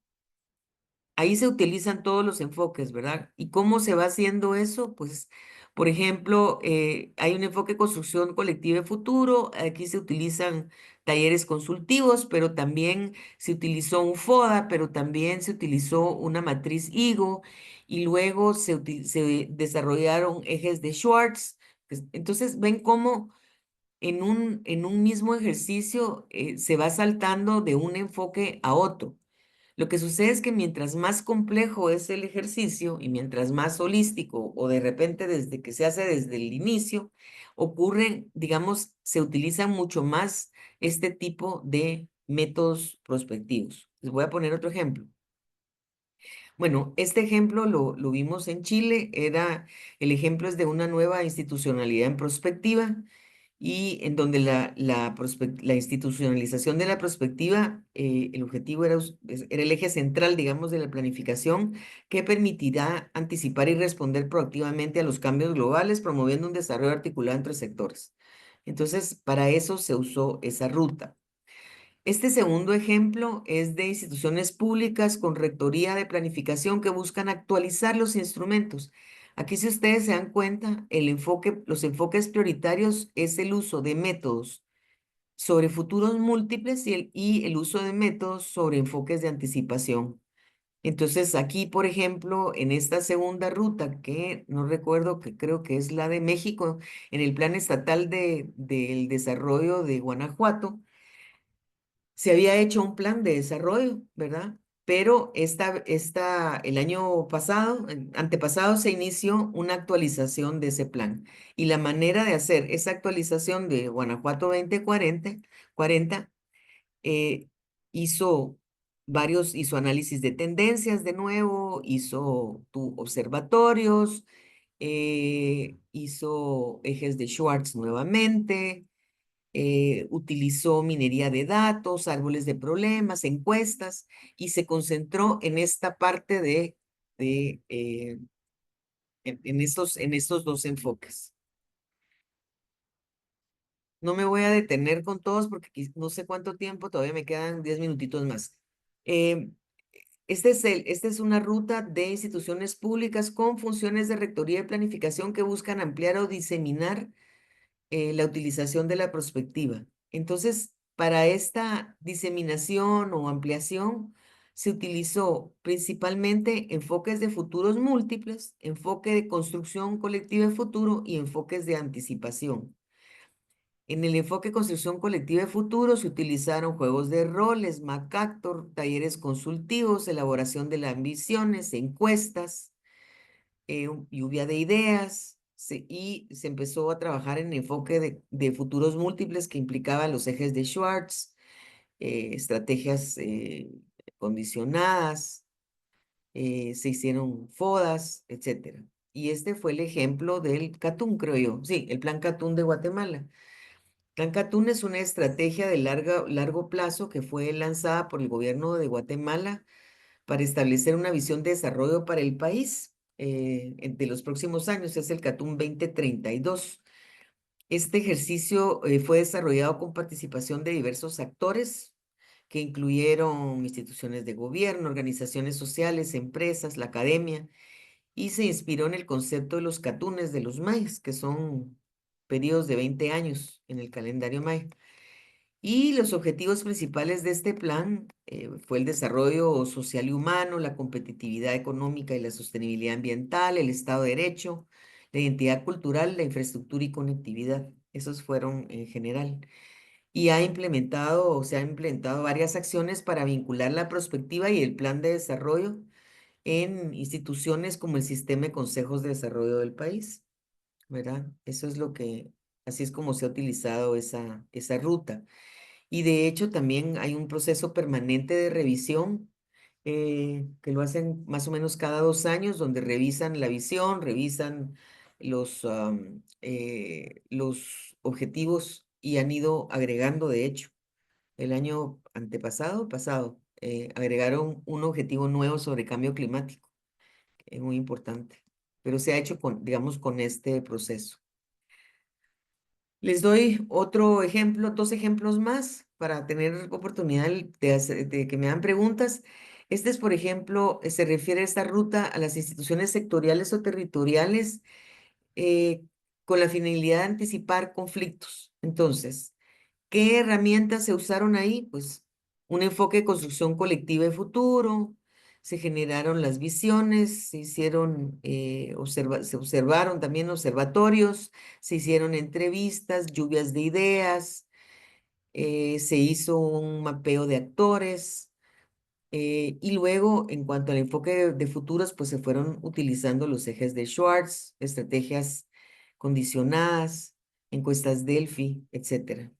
Speaker 1: ahí se utilizan todos los enfoques, ¿verdad? ¿Y cómo se va haciendo eso? Pues, por ejemplo, hay un enfoque de construcción colectiva de futuro, aquí se utilizan talleres consultivos, pero también se utilizó un FODA, pero también se utilizó una matriz IGO, y luego se desarrollaron ejes de Schwartz. Entonces, ven cómo en un mismo ejercicio se va saltando de un enfoque a otro. Lo que sucede es que mientras más complejo es el ejercicio y mientras más holístico o de repente desde que se hace desde el inicio, ocurren, digamos, se utilizan mucho más este tipo de métodos prospectivos. Les voy a poner otro ejemplo. Bueno, este ejemplo lo vimos en Chile, el ejemplo es de una nueva institucionalidad en prospectiva y en donde la institucionalización de la prospectiva, el objetivo era el eje central, digamos, de la planificación que permitirá anticipar y responder proactivamente a los cambios globales, promoviendo un desarrollo articulado entre sectores. Entonces, para eso se usó esa ruta. Este segundo ejemplo es de instituciones públicas con rectoría de planificación que buscan actualizar los instrumentos. Aquí, si ustedes se dan cuenta, los enfoques prioritarios es el uso de métodos sobre futuros múltiples y el uso de métodos sobre enfoques de anticipación. Entonces, aquí, por ejemplo, en esta segunda ruta, que no recuerdo, que creo que es la de México, en el Plan Estatal del Desarrollo de Guanajuato, se había hecho un plan de desarrollo, ¿verdad? Pero el año pasado, antepasado, se inició una actualización de ese plan. Y la manera de hacer esa actualización de Guanajuato 2040 eh, hizo hizo análisis de tendencias de nuevo, hizo observatorios, hizo ejes de Schwartz nuevamente, utilizó minería de datos, árboles de problemas, encuestas, y se concentró en esta parte de en estos dos enfoques. No me voy a detener con todos porque no sé cuánto tiempo, todavía me quedan 10 minutitos más. Eh, esta es una ruta de instituciones públicas con funciones de rectoría y planificación que buscan ampliar o diseminar la utilización de la prospectiva. Entonces, para esta diseminación o ampliación, se utilizó principalmente enfoques de futuros múltiples, enfoque de construcción colectiva de futuro y enfoques de anticipación. En el enfoque de construcción colectiva de futuro se utilizaron juegos de roles, MacArthur, talleres consultivos, elaboración de las ambiciones, encuestas, lluvia de ideas, y se empezó a trabajar en enfoque de futuros múltiples que implicaba los ejes de Schwartz, estrategias condicionadas, se hicieron FODAS, etcétera. Y este fue el ejemplo del Catún, creo yo. Sí, el Plan Catún de Guatemala. Plan Catún es una estrategia de largo plazo que fue lanzada por el gobierno de Guatemala para establecer una visión de desarrollo para el país de los próximos años. Es el Catún 2032. Este ejercicio fue desarrollado con participación de diversos actores que incluyeron instituciones de gobierno, organizaciones sociales, empresas, la academia, y se inspiró en el concepto de los catunes de los mayas, que son periodos de 20 años en el calendario maya. Y los objetivos principales de este plan fue el desarrollo social y humano, la competitividad económica y la sostenibilidad ambiental, el Estado de Derecho, la identidad cultural, la infraestructura y conectividad. Esos fueron en general. y se han implementado varias acciones para vincular la prospectiva y el plan de desarrollo en instituciones como el sistema de consejos de desarrollo del país, ¿verdad? Eso es así es como se ha utilizado esa ruta. Y de hecho también hay un proceso permanente de revisión que lo hacen más o menos cada 2 años, donde revisan la visión, revisan los objetivos y han ido agregando, de hecho, el año pasado, agregaron un objetivo nuevo sobre cambio climático, que es muy importante, pero se ha hecho digamos, con este proceso. Les doy otro ejemplo, 2 ejemplos más para tener oportunidad de que me hagan preguntas. Este es, por ejemplo, se refiere a esta ruta a las instituciones sectoriales o territoriales eh, con la finalidad de anticipar conflictos. Entonces, ¿qué herramientas se usaron ahí? Pues un enfoque de construcción colectiva de futuro, se generaron las visiones, se observaron también observatorios, se hicieron entrevistas, lluvias de ideas, se hizo un mapeo de actores, y luego, en cuanto al enfoque de futuros, pues se fueron utilizando los ejes de Schwartz, estrategias condicionadas, encuestas Delphi, etcétera.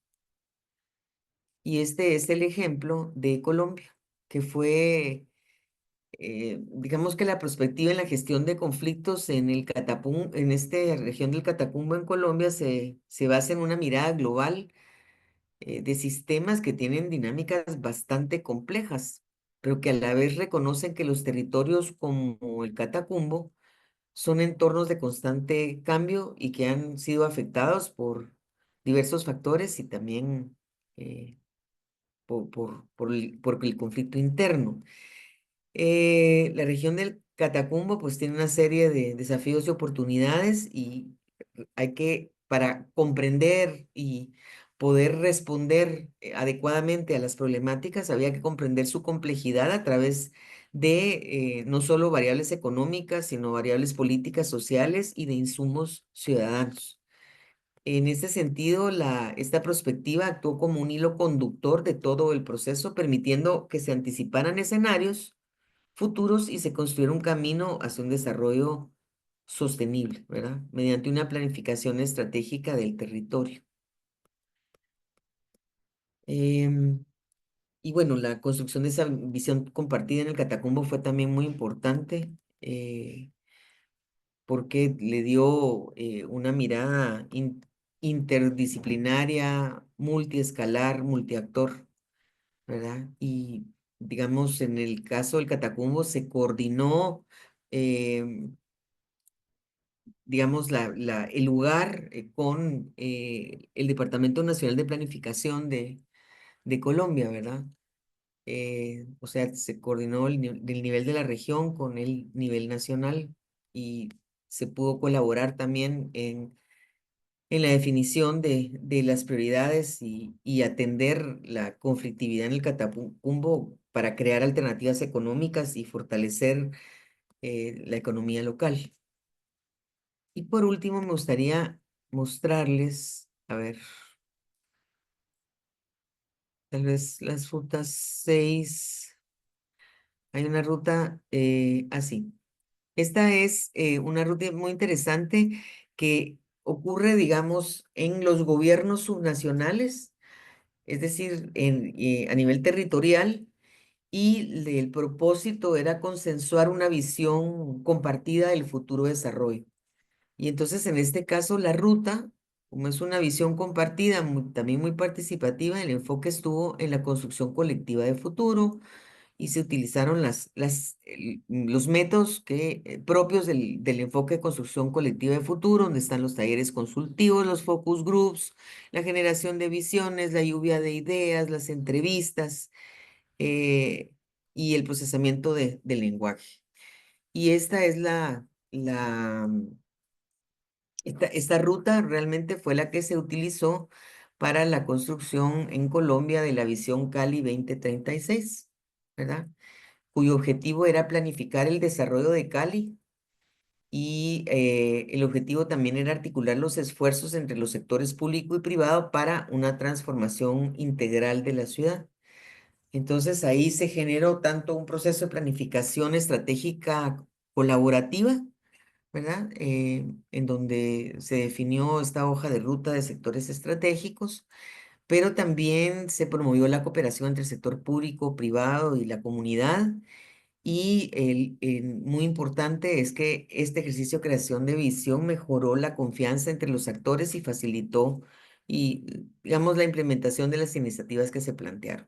Speaker 1: Y este es el ejemplo de Colombia, que fue, digamos que la perspectiva en la gestión de conflictos en esta región del Catacumbo en Colombia se basa en una mirada global de sistemas que tienen dinámicas bastante complejas, pero que a la vez reconocen que los territorios como el Catacumbo son entornos de constante cambio y que han sido afectados por diversos factores y también por el conflicto interno. La región del Catacumbo pues tiene una serie de desafíos y oportunidades y para comprender y poder responder adecuadamente a las problemáticas, había que comprender su complejidad a través de no solo variables económicas, sino variables políticas, sociales y de insumos ciudadanos. En ese sentido, esta perspectiva actuó como un hilo conductor de todo el proceso, permitiendo que se anticiparan escenarios futuros y se construyera un camino hacia un desarrollo sostenible, ¿verdad? Mediante una planificación estratégica del territorio. Em, y bueno, la construcción de esa visión compartida en el Catacumbo fue también muy importante. Porque le dio una mirada interdisciplinaria, multiescalar, multiactor, ¿verdad? Y digamos, en el caso del Catacumbo se coordinó, digamos, el lugar con el Departamento Nacional de Planificación de Colombia, ¿verdad? O sea, se coordinó del nivel de la región con el nivel nacional y se pudo colaborar también en la definición de las prioridades y atender la conflictividad en el Catacumbo para crear alternativas económicas y fortalecer la economía local. Y por último, me gustaría mostrarles, a ver, tal vez las rutas 6. Hay una ruta así. Esta es una ruta muy interesante que ocurre, digamos, en los gobiernos subnacionales, es decir, a nivel territorial, y el propósito era consensuar una visión compartida del futuro desarrollo. Y entonces, en este caso, la ruta, como es una visión compartida, también muy participativa, el enfoque estuvo en la construcción colectiva de futuro y se utilizaron los métodos propios del enfoque de construcción colectiva de futuro, donde están los talleres consultivos, los focus groups, la generación de visiones, la lluvia de ideas, las entrevistas eh, y el procesamiento del lenguaje. Y esta ruta realmente fue la que se utilizó para la construcción en Colombia de la visión Cali 2036, ¿verdad? Cuyo objetivo era planificar el desarrollo de Cali y el objetivo también era articular los esfuerzos entre los sectores público y privado para una transformación integral de la ciudad. Entonces ahí se generó tanto un proceso de planificación estratégica colaborativa, ¿verdad? En donde se definió esta hoja de ruta de sectores estratégicos, pero también se promovió la cooperación entre el sector público, privado y la comunidad. Y muy importante es que este ejercicio de creación de visión mejoró la confianza entre los actores y facilitó, digamos, la implementación de las iniciativas que se plantearon.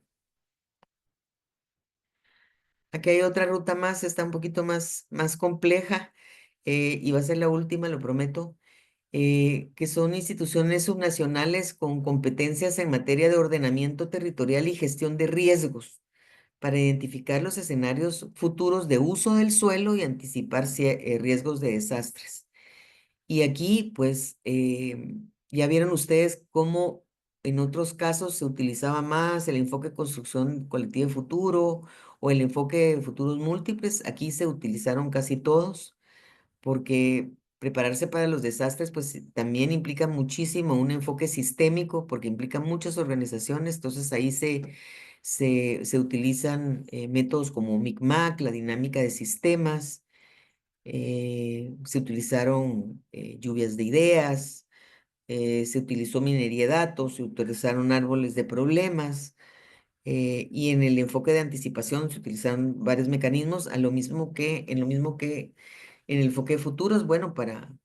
Speaker 1: Aquí hay otra ruta más, está un poquito más compleja y va a ser la última, lo prometo, que son instituciones subnacionales con competencias en materia de ordenamiento territorial y gestión de riesgos para identificar los escenarios futuros de uso del suelo y anticipar riesgos de desastres. Y aquí, pues, ya vieron ustedes cómo en otros casos se utilizaba más el enfoque de construcción colectiva de futuro o el enfoque de futuros múltiples. Aquí se utilizaron casi todos porque prepararse para los desastres, pues también implica muchísimo un enfoque sistémico, porque implica muchas organizaciones, entonces ahí se utilizan métodos como MICMAC, la dinámica de sistemas, se utilizaron lluvias de ideas, se utilizó minería de datos, se utilizaron árboles de problemas, y en el enfoque de anticipación se utilizan varios mecanismos, en lo mismo que en el enfoque de futuros, bueno, para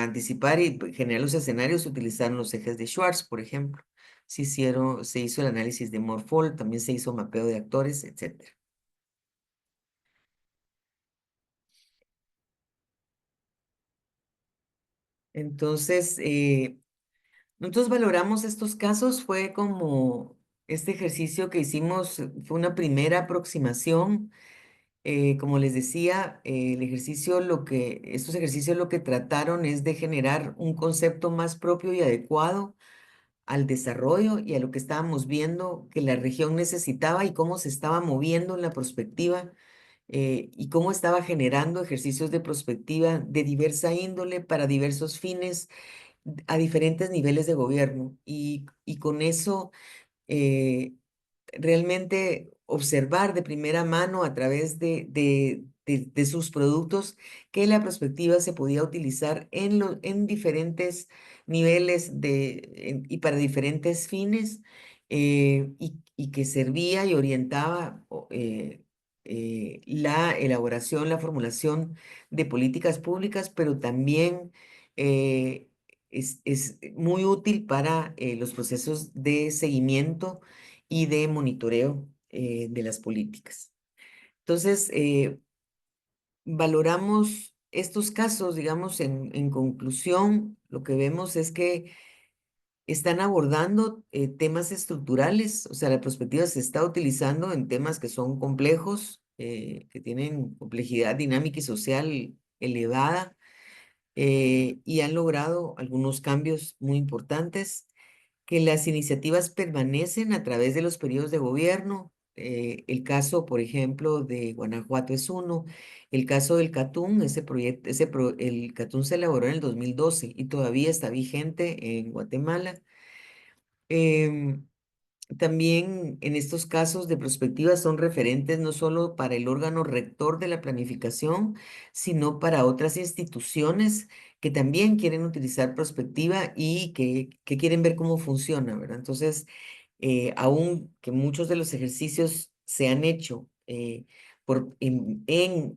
Speaker 1: anticipar y generar los escenarios se utilizaron los ejes de Schwartz, por ejemplo. Se hizo el análisis de Morphol, también se hizo mapeo de actores, etcétera. Entonces, nosotros valoramos estos casos, fue como este ejercicio que hicimos, fue una primera aproximación. Como les decía, estos ejercicios lo que trataron es de generar un concepto más propio y adecuado al desarrollo y a lo que estábamos viendo que la región necesitaba y cómo se estaba moviendo en la prospectiva, y cómo estaba generando ejercicios de prospectiva de diversa índole para diversos fines a diferentes niveles de gobierno. Y con eso eh, realmente observar de primera mano a través de sus productos que la perspectiva se podía utilizar en diferentes niveles y para diferentes fines, y que servía y orientaba la elaboración, la formulación de políticas públicas, pero también es muy útil para los procesos de seguimiento y de monitoreo de las políticas. Entonces, valoramos estos casos, digamos, en conclusión, lo que vemos es que están abordando temas estructurales, o sea, la perspectiva se está utilizando en temas que son complejos, que tienen complejidad dinámica y social elevada, y han logrado algunos cambios muy importantes, que las iniciativas permanecen a través de los periodos de gobierno. El caso, por ejemplo, de Guanajuato es uno. El caso del Catún, el Catún se elaboró en el 2012 y todavía está vigente en Guatemala. Em, También en estos casos de prospectiva son referentes no solo para el órgano rector de la planificación, sino para otras instituciones que también quieren utilizar prospectiva y que quieren ver cómo funciona, ¿verdad? Entonces, aun que muchos de los ejercicios se han hecho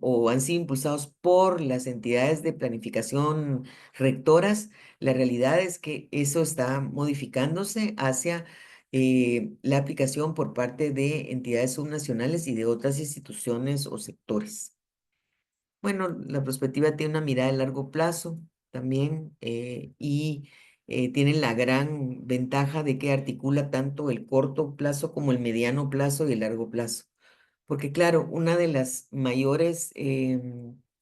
Speaker 1: o han sido impulsados por las entidades de planificación rectoras, la realidad es que eso está modificándose hacia la aplicación por parte de entidades subnacionales y de otras instituciones o sectores. Bueno, la perspectiva tiene una mirada de largo plazo también, y tiene la gran ventaja de que articula tanto el corto plazo como el mediano plazo y el largo plazo. Porque claro, una de las mayores,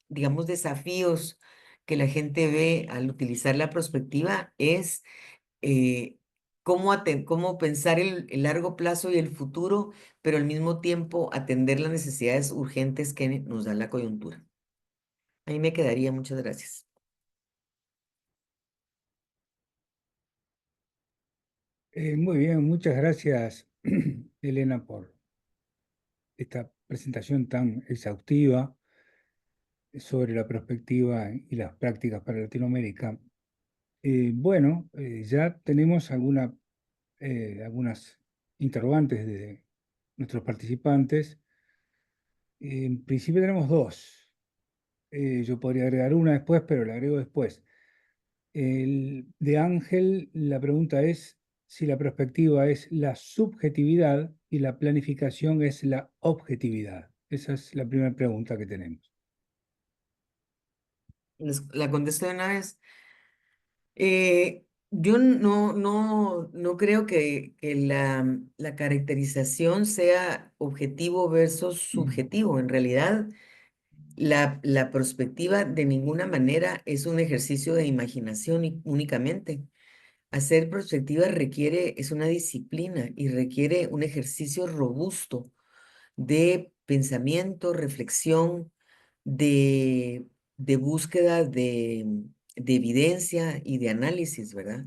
Speaker 1: digamos, desafíos que la gente ve al utilizar la perspectiva es eh, cómo pensar el largo plazo y el futuro, pero al mismo tiempo atender las necesidades urgentes que nos da la coyuntura. Ahí me quedaría, muchas gracias.
Speaker 2: Muy bien, muchas gracias, Elena, por esta presentación tan exhaustiva sobre la perspectiva y las prácticas para Latinoamérica. Bueno, ya tenemos algunas interrogantes de nuestros participantes. En principio tenemos dos. Yo podría agregar una después, pero la agrego después. De Ángel, la pregunta es si la perspectiva es la subjetividad y la planificación es la objetividad. Esa es la primera pregunta que tenemos.
Speaker 1: La contesto de una vez. Yo no creo que la caracterización sea objetivo versus subjetivo. En realidad, la perspectiva de ninguna manera es un ejercicio de imaginación únicamente. Hacer perspectiva es una disciplina y requiere un ejercicio robusto de pensamiento, reflexión, de, de búsqueda de evidencia y de análisis, ¿verdad?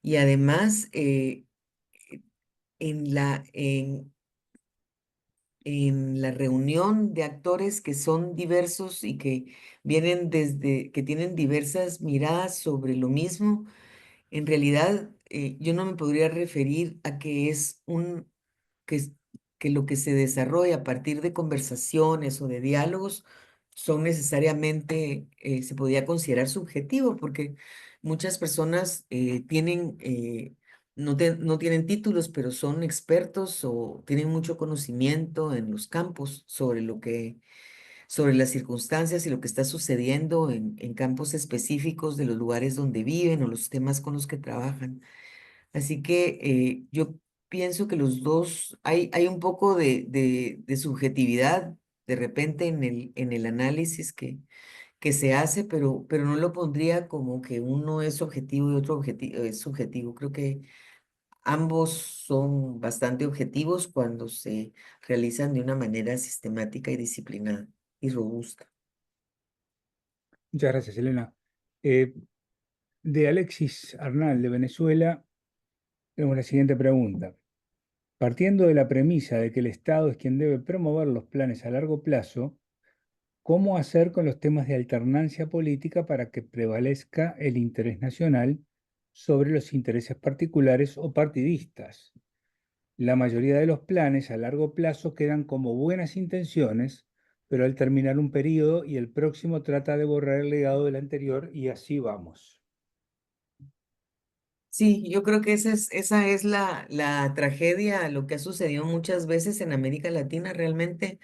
Speaker 1: Y además, en en la reunión de actores que son diversos y que que tienen diversas miradas sobre lo mismo, en realidad, yo no me podría referir a que que, es- que lo que se desarrolla a partir de conversaciones o de diálogos son necesariamente, se podría considerar subjetivo, porque muchas personas no tienen títulos, pero son expertos o tienen mucho conocimiento en los campos sobre las circunstancias y lo que está sucediendo en campos específicos de los lugares donde viven o los temas con los que trabajan. Así que yo pienso que los dos, hay un poco de subjetividad de repente en en el análisis que se hace, pero no lo pondría como que uno es objetivo y otro es subjetivo. Creo que ambos son bastante objetivos cuando se realizan de una manera sistemática y disciplinada y robusta.
Speaker 2: Muchas gracias, Elena. Eh, de Alexis Arnal, de Venezuela, tenemos la siguiente pregunta. Partiendo de la premisa de que el Estado es quien debe promover los planes a largo plazo, ¿cómo hacer con los temas de alternancia política para que prevalezca el interés nacional sobre los intereses particulares o partidistas? La mayoría de los planes a largo plazo quedan como buenas intenciones, pero al terminar un periodo y el próximo trata de borrar el legado del anterior y así vamos.
Speaker 1: Sí, yo creo que esa es la tragedia, lo que ha sucedido muchas veces en América Latina realmente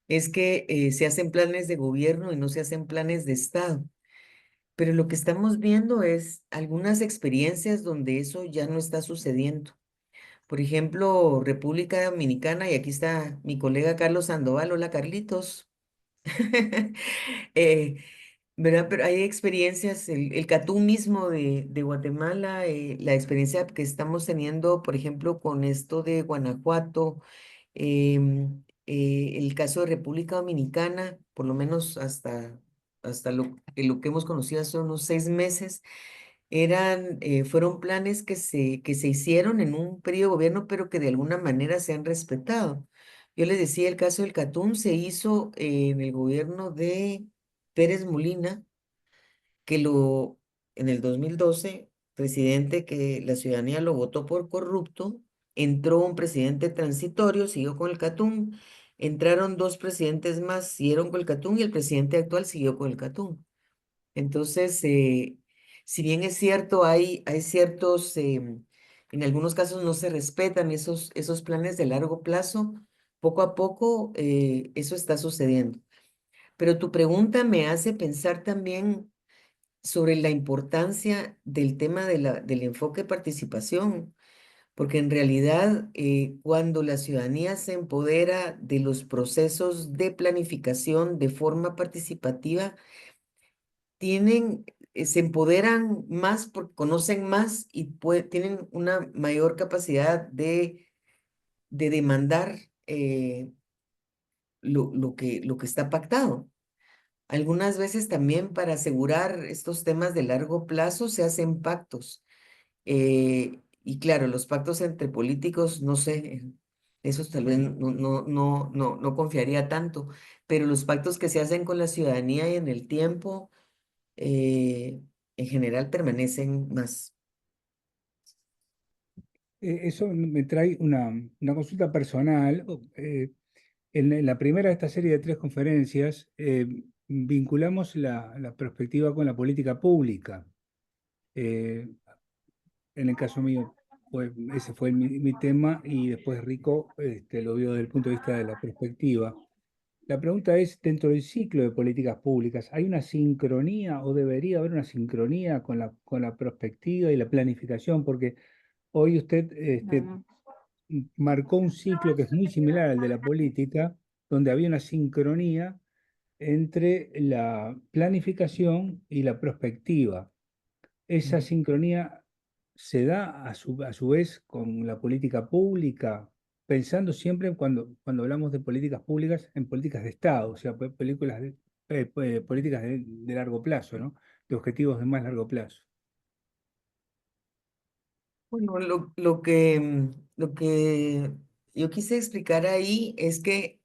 Speaker 1: es que se hacen planes de gobierno y no se hacen planes de Estado. Pero lo que estamos viendo es algunas experiencias donde eso ya no está sucediendo. Por ejemplo, República Dominicana, y aquí está mi colega Carlos Sandoval. Hola, Carlitos. Eh, ¿Verdad? Pero hay experiencias, el Catún mismo de Guatemala, la experiencia que estamos teniendo, por ejemplo, con esto de Guanajuato, el caso de República Dominicana, por lo menos hasta lo que hemos conocido hace unos 6 meses, fueron planes que se hicieron en un periodo de gobierno, pero que de alguna manera se han respetado. Yo les decía, el caso del Catún se hizo en el gobierno de Pérez Molina, que en el 2012, presidente que la ciudadanía lo votó por corrupto, entró un presidente transitorio, siguió con el Catún, entraron dos presidentes más, siguieron con el Catún y el presidente actual siguió con el Catún. Entonces, si bien es cierto, hay ciertos, en algunos casos no se respetan esos planes de largo plazo, poco a poco eso está sucediendo. Pero tu pregunta me hace pensar también sobre la importancia del tema del enfoque de participación, porque en realidad cuando la ciudadanía se empodera de los procesos de planificación de forma participativa, se empoderan más porque conocen más y tienen una mayor capacidad de demandar lo que está pactado. Algunas veces también para asegurar estos temas de largo plazo se hacen pactos. Y claro, los pactos entre políticos, no sé, esos tal vez no confiaría tanto, pero los pactos que se hacen con la ciudadanía y en el tiempo, en general permanecen más.
Speaker 2: Eso me trae una consulta personal. En la primera de esta serie de 3 conferencias, vinculamos la perspectiva con la política pública. Eh, en el caso mío, ese fue mi tema y después Rico lo vio desde el punto de vista de la perspectiva. La pregunta es, dentro del ciclo de políticas públicas, ¿hay una sincronía o debería haber una sincronía con la perspectiva y la planificación? Porque hoy usted
Speaker 4: Mm.
Speaker 2: marcó un ciclo que es muy similar al de la política, donde había una sincronía entre la planificación y la prospectiva. Esa
Speaker 1: Ujú.
Speaker 2: sincronía se da a su vez con la política pública, pensando siempre cuando hablamos de políticas públicas en políticas de Estado, o sea, políticas de largo plazo, ¿no? De objetivos de más largo plazo.
Speaker 1: Bueno, lo que yo quise explicar ahí es que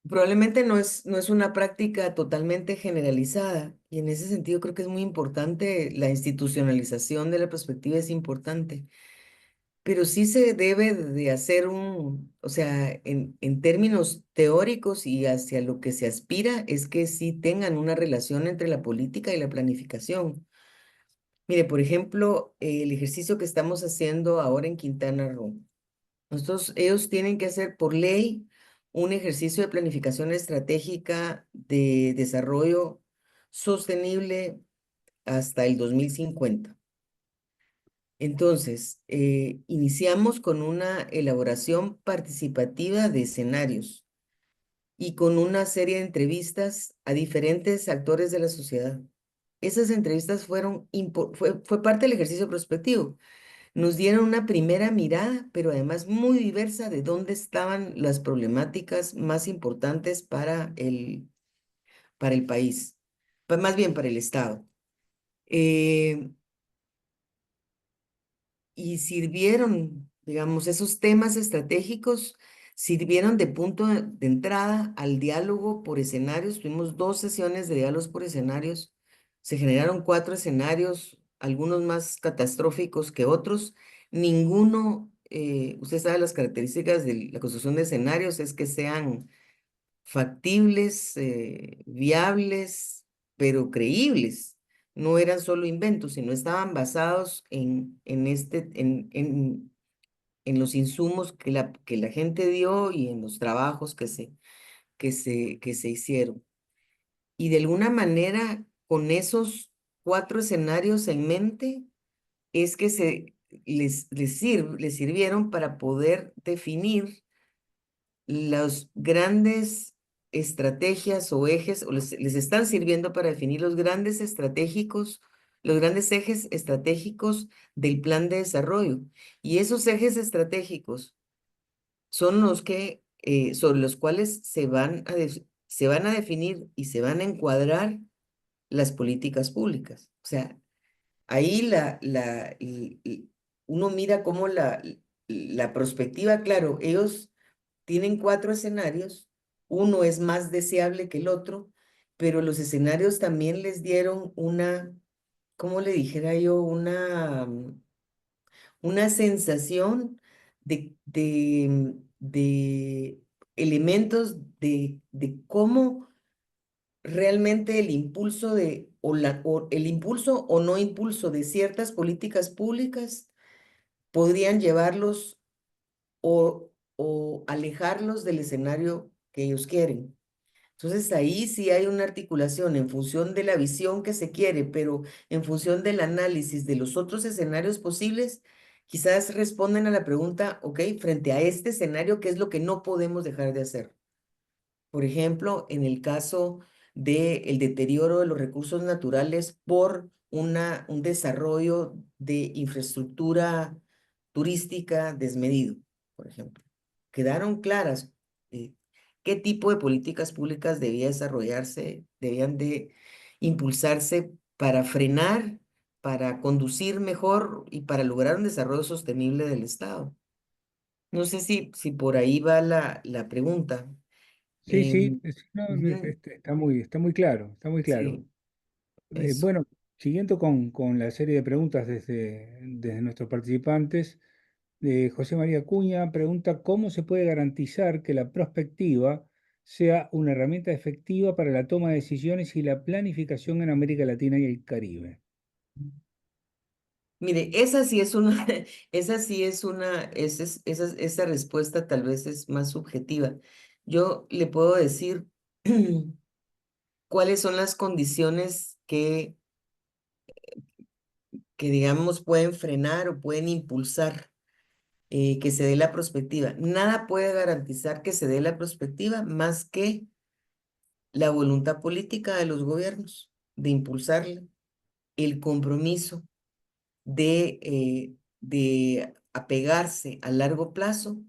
Speaker 1: probablemente no es una práctica totalmente generalizada y en ese sentido creo que es muy importante, la institucionalización de la perspectiva es importante, pero sí se debe de hacer o sea, en términos teóricos y hacia lo que se aspira es que sí tengan una relación entre la política y la planificación. Mire, por ejemplo, el ejercicio que estamos haciendo ahora en Quintana Roo. Ellos tienen que hacer por ley un ejercicio de planificación estratégica de desarrollo sostenible hasta el 2050. Entonces, iniciamos con una elaboración participativa de escenarios y con una serie de entrevistas a diferentes actores de la sociedad. Esas entrevistas fue parte del ejercicio prospectivo. Nos dieron una primera mirada, pero además muy diversa de dónde estaban las problemáticas más importantes para el país, más bien para el Estado. Eh, y sirvieron, digamos, esos temas estratégicos sirvieron de punto de entrada al diálogo por escenarios. Tuvimos 2 sesiones de diálogos por escenarios. Se generaron 4 escenarios, algunos más catastróficos que otros. Ninguno, usted sabe las características de la construcción de escenarios, es que sean factibles, viables, pero creíbles. No eran solo inventos, sino estaban basados en los insumos que la gente dio y en los trabajos que se hicieron. Y de alguna manera, con esos 4 escenarios en mente, es que les sirvieron para poder definir las grandes estrategias o ejes, o les están sirviendo para definir los grandes ejes estratégicos del plan de desarrollo. Y esos ejes estratégicos son sobre los cuales se van a definir y se van a encuadrar las políticas públicas. O sea, ahí uno mira cómo la perspectiva, claro, ellos tienen 4 escenarios, uno es más deseable que el otro, pero los escenarios también les dieron ¿cómo le dijera yo? Una sensación de elementos de cómo realmente el impulso o el impulso o no impulso de ciertas políticas públicas podrían llevarlos o alejarlos del escenario que ellos quieren. Entonces ahí sí hay una articulación en función de la visión que se quiere, pero en función del análisis de los otros escenarios posibles, quizás responden a la pregunta, ok, frente a este escenario, ¿qué es lo que no podemos dejar de hacer? Por ejemplo, en el caso del deterioro de los recursos naturales por un desarrollo de infraestructura turística desmedido, por ejemplo. Quedaron claras. eh, qué tipo de políticas públicas debían de impulsarse para frenar, para conducir mejor y para lograr un desarrollo sostenible del Estado. No sé si por ahí va la pregunta.
Speaker 2: Sí, sí,
Speaker 1: Em,
Speaker 2: sí, no,
Speaker 1: ujú,
Speaker 2: está muy claro, está muy claro.
Speaker 1: sí, eso.
Speaker 2: Bueno, siguiendo con la serie de preguntas desde nuestros participantes, José María Cuña pregunta cómo se puede garantizar que la prospectiva sea una herramienta efectiva para la toma de decisiones y la planificación en América Latina y el Caribe.
Speaker 1: Mire, esa sí es una, esa sí es una, esa respuesta tal vez es más subjetiva. Yo le puedo decir cuáles son las condiciones que digamos, pueden frenar o pueden impulsar que se dé la prospectiva. Nada puede garantizar que se dé la prospectiva más que la voluntad política de los gobiernos de impulsarla, el compromiso de apegarse a largo plazo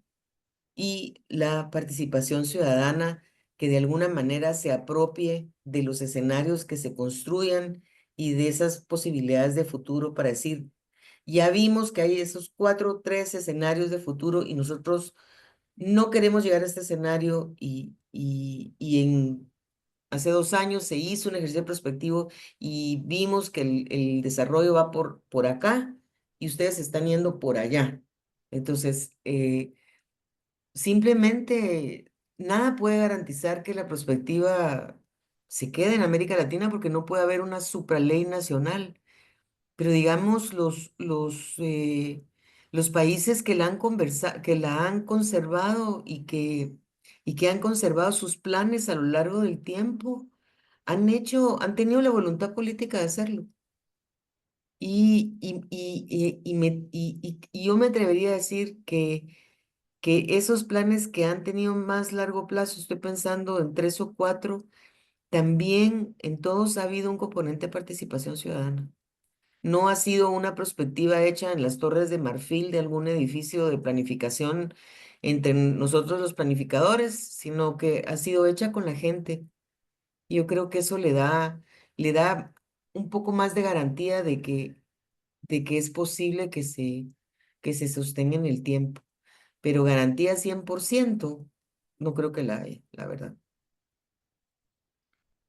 Speaker 1: y la participación ciudadana que de alguna manera se apropie de los escenarios que se construyan y de esas posibilidades de futuro para decir, ya vimos que hay esos 4 o 3 escenarios de futuro y nosotros no queremos llegar a este escenario y hace 2 años se hizo un ejercicio prospectivo y vimos que el desarrollo va por acá y ustedes están yendo por allá. Entonces, simplemente nada puede garantizar que la prospectiva se quede en América Latina porque no puede haber una supraley nacional. Pero digamos, los países que la han conservado y que han conservado sus planes a lo largo del tiempo, han tenido la voluntad política de hacerlo. Y yo me atrevería a decir que esos planes que han tenido más largo plazo, estoy pensando en 3 o 4, también en todos ha habido un componente de participación ciudadana. No ha sido una prospectiva hecha en las Torres de Marfil de algún edificio de planificación entre nosotros los planificadores, sino que ha sido hecha con la gente. Yo creo que eso le da un poco más de garantía de que es posible que se sostenga en el tiempo. Pero garantía 100%, no creo que la haya, la verdad.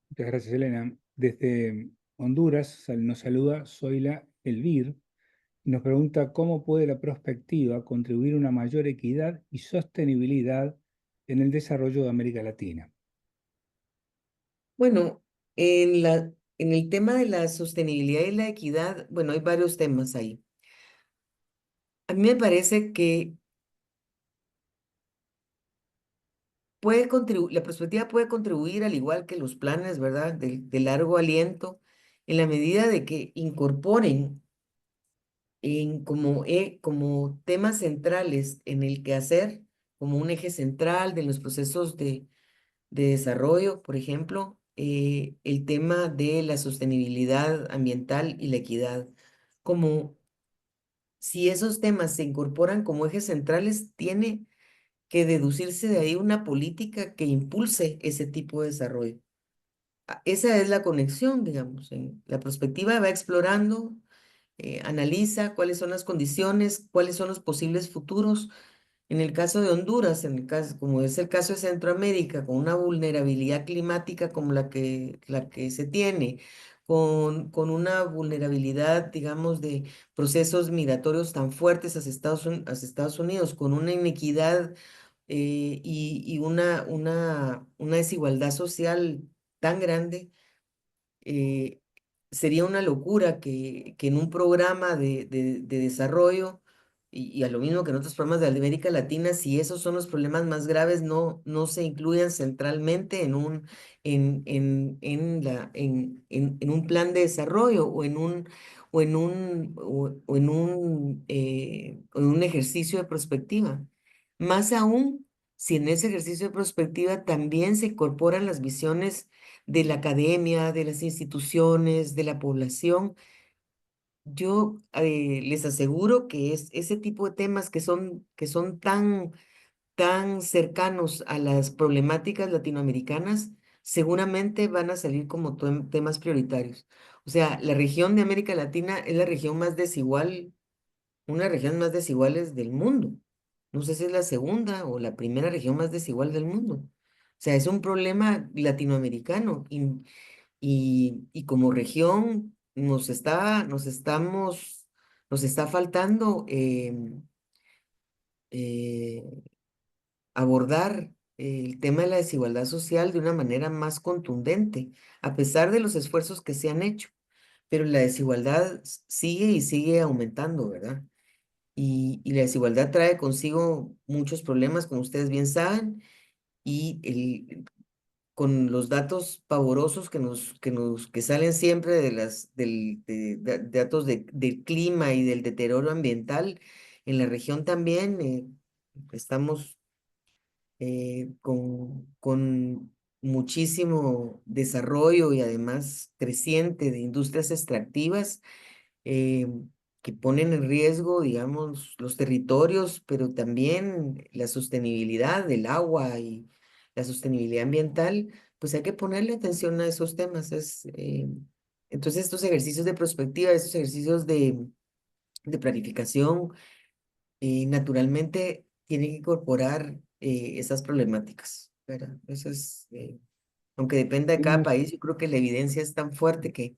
Speaker 2: Muchas gracias, Elena. Desde Honduras nos saluda Zoila Elvir y nos pregunta cómo puede la prospectiva contribuir a una mayor equidad y sostenibilidad en el desarrollo de América Latina.
Speaker 1: Bueno, en el tema de la sostenibilidad y la equidad, bueno, hay varios temas ahí. A mí me parece que la perspectiva puede contribuir al igual que los planes, ¿verdad? De largo aliento, en la medida de que incorporen como temas centrales en el quehacer, como un eje central de los procesos de desarrollo, por ejemplo, el tema de la sostenibilidad ambiental y la equidad. Como si esos temas se incorporan como ejes centrales, tiene que deducirse de ahí una política que impulse ese tipo de desarrollo. Esa es la conexión, digamos. La perspectiva va explorando, analiza cuáles son las condiciones, cuáles son los posibles futuros. En el caso de Honduras, como es el caso de Centroamérica, con una vulnerabilidad climática como la que se tiene, con una vulnerabilidad, digamos, de procesos migratorios tan fuertes hacia Estados Unidos, con una inequidad y una desigualdad social tan grande, eh, sería una locura que en un programa de desarrollo, y a lo mismo que en otros programas de América Latina, si esos son los problemas más graves, no se incluyan centralmente en un plan de desarrollo o en un ejercicio de prospectiva. Más aún, si en ese ejercicio de prospectiva también se incorporan las visiones de la academia, de las instituciones, de la población, yo les aseguro que es ese tipo de temas que son tan tan cercanos a las problemáticas latinoamericanas, seguramente van a salir como temas prioritarios. O sea, la región de América Latina es la región más desigual, una de las regiones más desiguales del mundo. No sé si es la segunda o la primera región más desigual del mundo. O sea, es un problema latinoamericano y como región nos está faltando eh, abordar el tema de la desigualdad social de una manera más contundente, a pesar de los esfuerzos que se han hecho. Pero la desigualdad sigue y sigue aumentando, ¿verdad? Y la desigualdad trae consigo muchos problemas, como ustedes bien saben, y con los datos pavorosos que salen siempre de datos del clima y del deterioro ambiental, en la región también estamos con muchísimo desarrollo y además creciente de industrias extractivas eh, que ponen en riesgo, digamos, los territorios, pero también la sostenibilidad del agua y la sostenibilidad ambiental, pues hay que ponerle atención a esos temas. Entonces, estos ejercicios de prospectiva, estos ejercicios de planificación, naturalmente tienen que incorporar esas problemáticas, ¿verdad? Eso es, aunque dependa de cada
Speaker 2: Tenemos,
Speaker 1: país, yo creo que la evidencia es tan fuerte que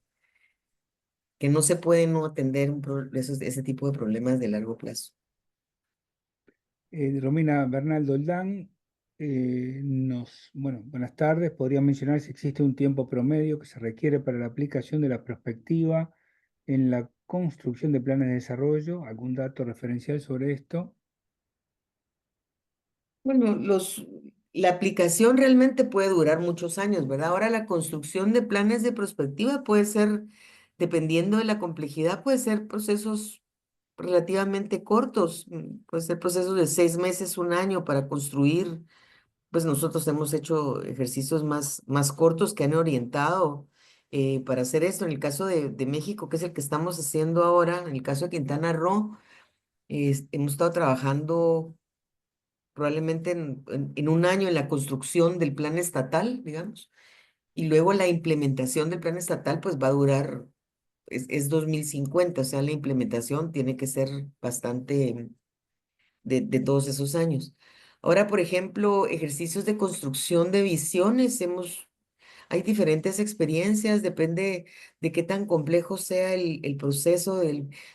Speaker 1: no se puede no atender ese tipo de problemas de largo plazo.
Speaker 2: Romina Bernal Doldán bueno, buenas tardes. ¿Podría mencionar si existe un tiempo promedio que se requiere para la aplicación de la prospectiva en la construcción de planes de desarrollo? ¿Algún dato referencial sobre esto?
Speaker 1: Bueno, la aplicación realmente puede durar muchos años, ¿verdad? Ahora la construcción de planes de prospectiva puede ser, dependiendo de la complejidad, puede ser procesos relativamente cortos, puede ser procesos de 6 meses, un año para construir. Pues nosotros hemos hecho ejercicios más cortos que han orientado para hacer esto. En el caso de México, que es el que estamos haciendo ahora, en el caso de Quintana Roo, hemos estado trabajando probablemente en un año en la construcción del plan estatal, digamos, y luego la implementación del plan estatal, pues va a durar, es 2050, o sea, la implementación tiene que ser bastante de todos esos años. Ahora, por ejemplo, ejercicios de construcción de visiones, hay diferentes experiencias, depende de qué tan complejo sea el proceso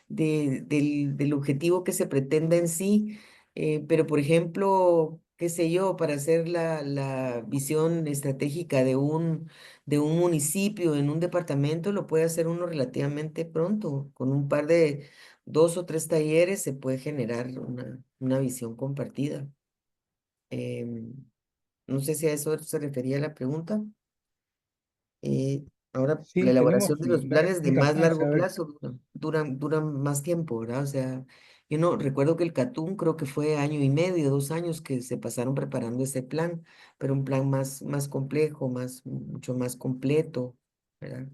Speaker 1: del objetivo que se pretenda en sí. Pero, por ejemplo, qué sé yo, para hacer la visión estratégica de un municipio en un departamento, lo puede hacer uno relativamente pronto. Con un par de 2 o 3 talleres se puede generar una visión compartida. Em, no sé si a eso se refería la pregunta. Ahora, la
Speaker 2: Sí,
Speaker 1: elaboración
Speaker 2: tenemos
Speaker 1: de los
Speaker 2: varias
Speaker 1: planes de
Speaker 2: preguntas
Speaker 1: más
Speaker 2: más. A
Speaker 1: largo
Speaker 2: ver,
Speaker 1: plazo duran más tiempo, ¿verdad? O sea, yo no recuerdo que el Catún creo que fue año y medio, 2 años que se pasaron preparando ese plan, pero un plan más complejo, mucho más completo, ¿verdad?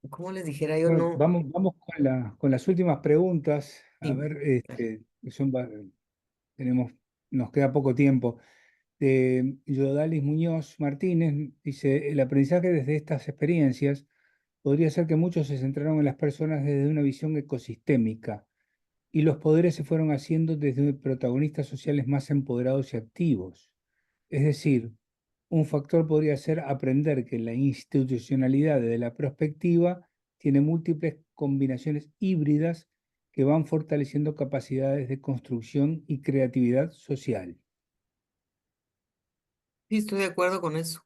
Speaker 1: Como les dijera yo,
Speaker 2: bueno,
Speaker 1: no.
Speaker 2: vamos con las últimas preguntas. A
Speaker 1: Sí,
Speaker 2: ver,
Speaker 1: dale.
Speaker 2: tenemos, nos queda poco tiempo. Yodalis Muñoz Martínez dice, el aprendizaje desde estas experiencias podría ser que muchos se centraron en las personas desde una visión ecosistémica y los poderes se fueron haciendo desde protagonistas sociales más empoderados y activos. Es decir, un factor podría ser aprender que la institucionalidad de la prospectiva tiene múltiples combinaciones híbridas que van fortaleciendo capacidades de construcción y creatividad social.
Speaker 1: Sí, estoy de acuerdo con eso.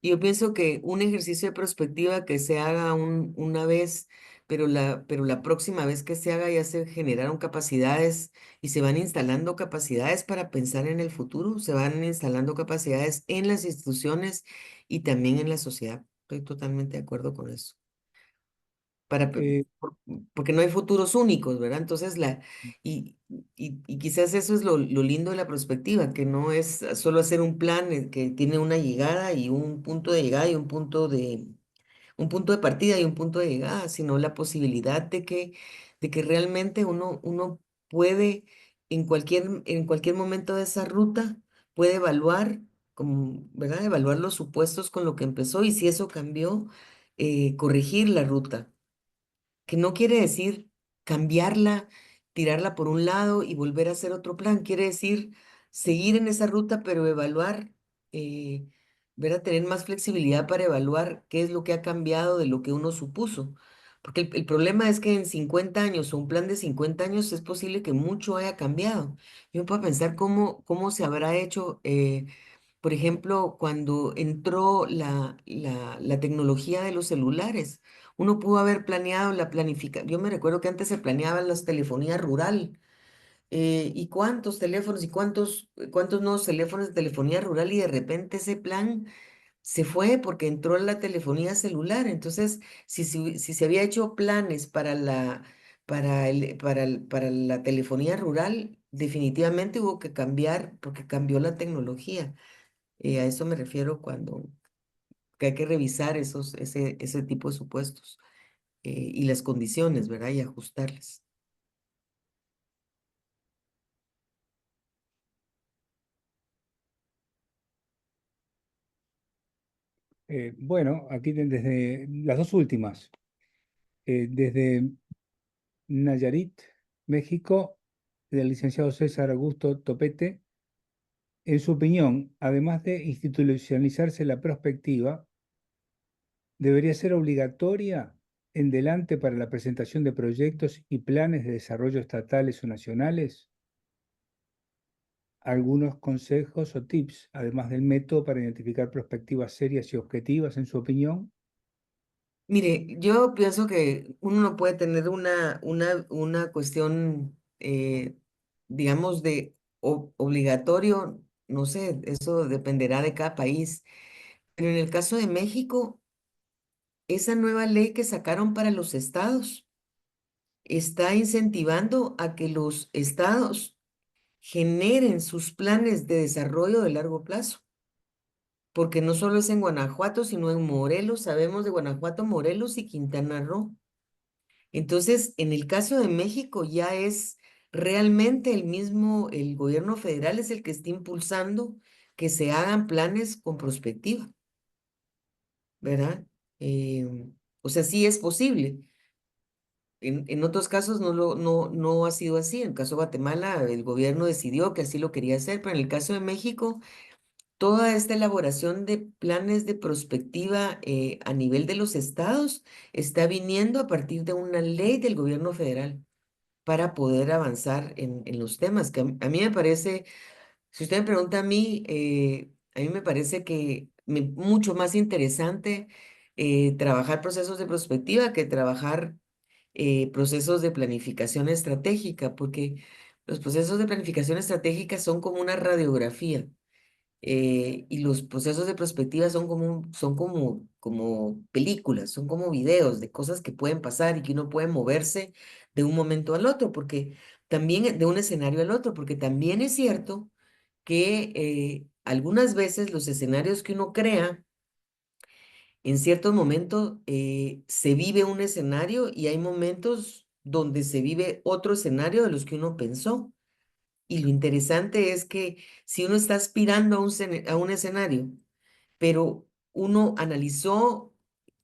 Speaker 1: Y yo pienso que un ejercicio de prospectiva que se haga una vez, pero la próxima vez que se haga ya se generaron capacidades y se van instalando capacidades para pensar en el futuro, se van instalando capacidades en las instituciones y también en la sociedad. Estoy totalmente de acuerdo con eso. Para, pe-
Speaker 2: Eh,
Speaker 1: por- Porque no hay futuros únicos, ¿verdad? Entonces, y quizás eso es lo lindo de la perspectiva, que no es solo hacer un plan que tiene una llegada y un punto de llegada y un punto de partida y un punto de llegada, sino la posibilidad de que realmente uno puede en cualquier momento de esa ruta puede evaluar, como, ¿verdad? Evaluar los supuestos con lo que empezó y si eso cambió, corregir la ruta, que no quiere decir cambiarla, tirarla por un lado y volver a hacer otro plan. Quiere decir seguir en esa ruta, pero evaluar, eh, ¿verdad? Tener más flexibilidad para evaluar qué es lo que ha cambiado de lo que uno supuso. Porque el problema es que en 50 años o un plan de 50 años es posible que mucho haya cambiado. Yo me puedo pensar cómo se habrá hecho. Por ejemplo, cuando entró la tecnología de los celulares, uno pudo haber planeado la planificación. Yo me recuerdo que antes se planeaba la telefonía rural. ¿Y cuántos teléfonos y cuántos nuevos teléfonos de telefonía rural? Y de repente ese plan se fue porque entró la telefonía celular. Entonces, si se había hecho planes para la telefonía rural, definitivamente hubo que cambiar porque cambió la tecnología. A eso me refiero cuando que hay que revisar ese tipo de supuestos y las condiciones, ¿verdad? Y ajustarlas.
Speaker 2: Bueno, aquí desde las dos últimas, desde Nayarit, México, del licenciado César Augusto Topete. En su opinión, además de institucionalizarse la prospectiva, debería ser obligatoria en delante para la presentación de proyectos y planes de desarrollo estatales o nacionales. Algunos consejos o tips, además del método para identificar perspectivas serias y objetivas, en su opinión.
Speaker 1: Mire, yo pienso que uno no puede tener una cuestión, digamos, de obligatorio, no sé, eso dependerá de cada país. Pero en el caso de México, esa nueva ley que sacaron para los estados está incentivando a que los estados generen sus planes de desarrollo de largo plazo, porque no solo es en Guanajuato, sino en Morelos, sabemos de Guanajuato, Morelos y Quintana Roo. Entonces, en el caso de México ya es realmente el gobierno federal es el que está impulsando que se hagan planes con prospectiva, ¿verdad? O sea, sí es posible. En otros casos no ha sido así. En el caso de Guatemala, el gobierno decidió que así lo quería hacer, pero en el caso de México, toda esta elaboración de planes de prospectiva a nivel de los estados está viniendo a partir de una ley del gobierno federal para poder avanzar en los temas, que a mí me parece, si usted me pregunta a mí me parece que mucho más interesante trabajar procesos de prospectiva que trabajar procesos de planificación estratégica, porque los procesos de planificación estratégica son como una radiografía y los procesos de prospectiva son como películas, son como videos de cosas que pueden pasar y que uno puede moverse de un momento al otro, porque también de un escenario al otro, porque también es cierto que algunas veces los escenarios que uno crea, en ciertos momentos se vive un escenario y hay momentos donde se vive otro escenario de los que uno pensó. Y lo interesante es que si uno está aspirando a un escenario, pero uno analizó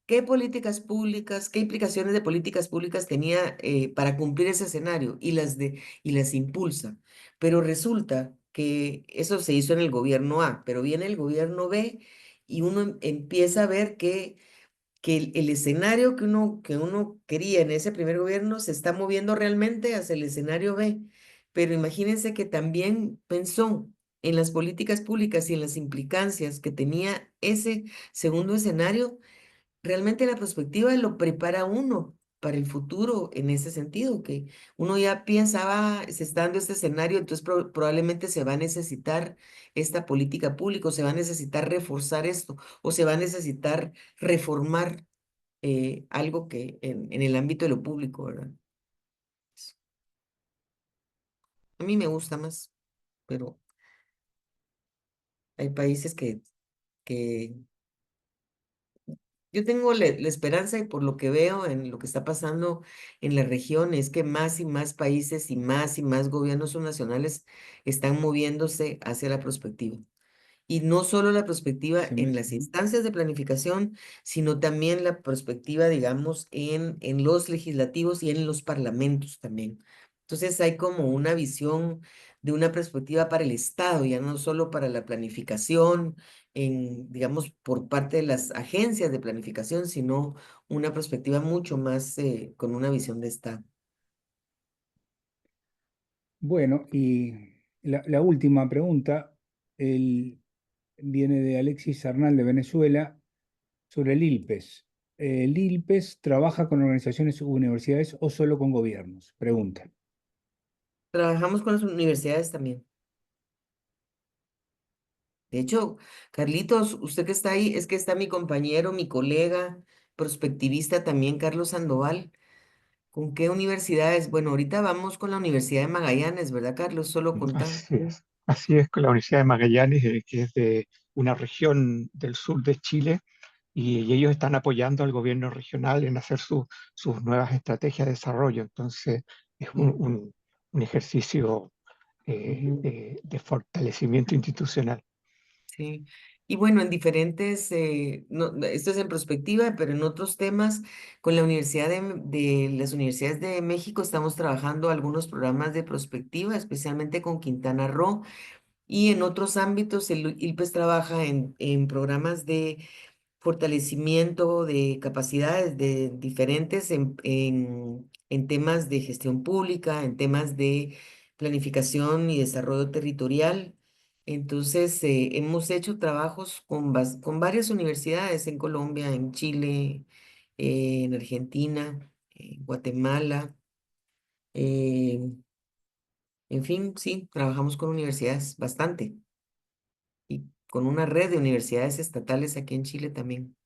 Speaker 1: qué políticas públicas, qué implicaciones de políticas públicas tenía para cumplir ese escenario y las impulsa. Pero resulta que eso se hizo en el gobierno A, pero viene el gobierno B y uno empieza a ver que el escenario que uno quería en ese primer gobierno se está moviendo realmente hacia el escenario B. Pero imagínense que también pensó en las políticas públicas y en las implicancias que tenía ese segundo escenario. Realmente la perspectiva lo prepara a uno para el futuro en ese sentido, que uno ya pensaba, se está dando este escenario, entonces probablemente se va a necesitar esta política pública, o se va a necesitar reforzar esto, o se va a necesitar reformar algo que en el ámbito de lo público, ¿verdad? A mí me gusta más, pero hay países que Yo tengo la esperanza y por lo que veo en lo que está pasando en la región es que más y más países y más gobiernos subnacionales están moviéndose hacia la prospectiva. Y no solo la perspectiva en las
Speaker 2: Ujú.
Speaker 1: instancias de planificación, sino también la perspectiva, digamos, en los legislativos y en los parlamentos también. Entonces hay como una visión de una perspectiva para el Estado, ya no solo para la planificación, digamos, por parte de las agencias de planificación, sino una perspectiva mucho más con una visión de Estado.
Speaker 2: Bueno, y la última pregunta viene de Alexis Arnal de Venezuela sobre el ILPES. ¿El ILPES trabaja con organizaciones u universidades o solo con gobiernos? Pregunta.
Speaker 1: Trabajamos con las universidades también. De hecho, Carlitos, usted que está ahí, es que está mi compañero, mi colega, prospectivista también, Carlos Sandoval. ¿Con qué universidades? Bueno, ahorita vamos con la Universidad de Magallanes, ¿verdad, Carlos? Solo contá.
Speaker 5: Así es con la Universidad de Magallanes, que es de una región del sur de Chile, y ellos están apoyando al gobierno regional en hacer sus nuevas estrategias de desarrollo. Entonces, es
Speaker 1: Sí.
Speaker 5: un ejercicio
Speaker 1: Ujú.
Speaker 5: de fortalecimiento institucional.
Speaker 1: Sí. Y bueno, en diferentes, esto es en perspectiva, pero en otros temas, con la Universidad de las Universidades de México estamos trabajando algunos programas de prospectiva, especialmente con Quintana Roo. Y en otros ámbitos, el ILPES trabaja en programas de fortalecimiento de capacidades de diferentes en temas de gestión pública, en temas de planificación y desarrollo territorial. Entonces, hemos hecho trabajos con varias universidades en Colombia, en Chile, en Argentina, en Guatemala. eh, en fin, sí, trabajamos con universidades bastante y con una red de universidades estatales aquí en Chile también.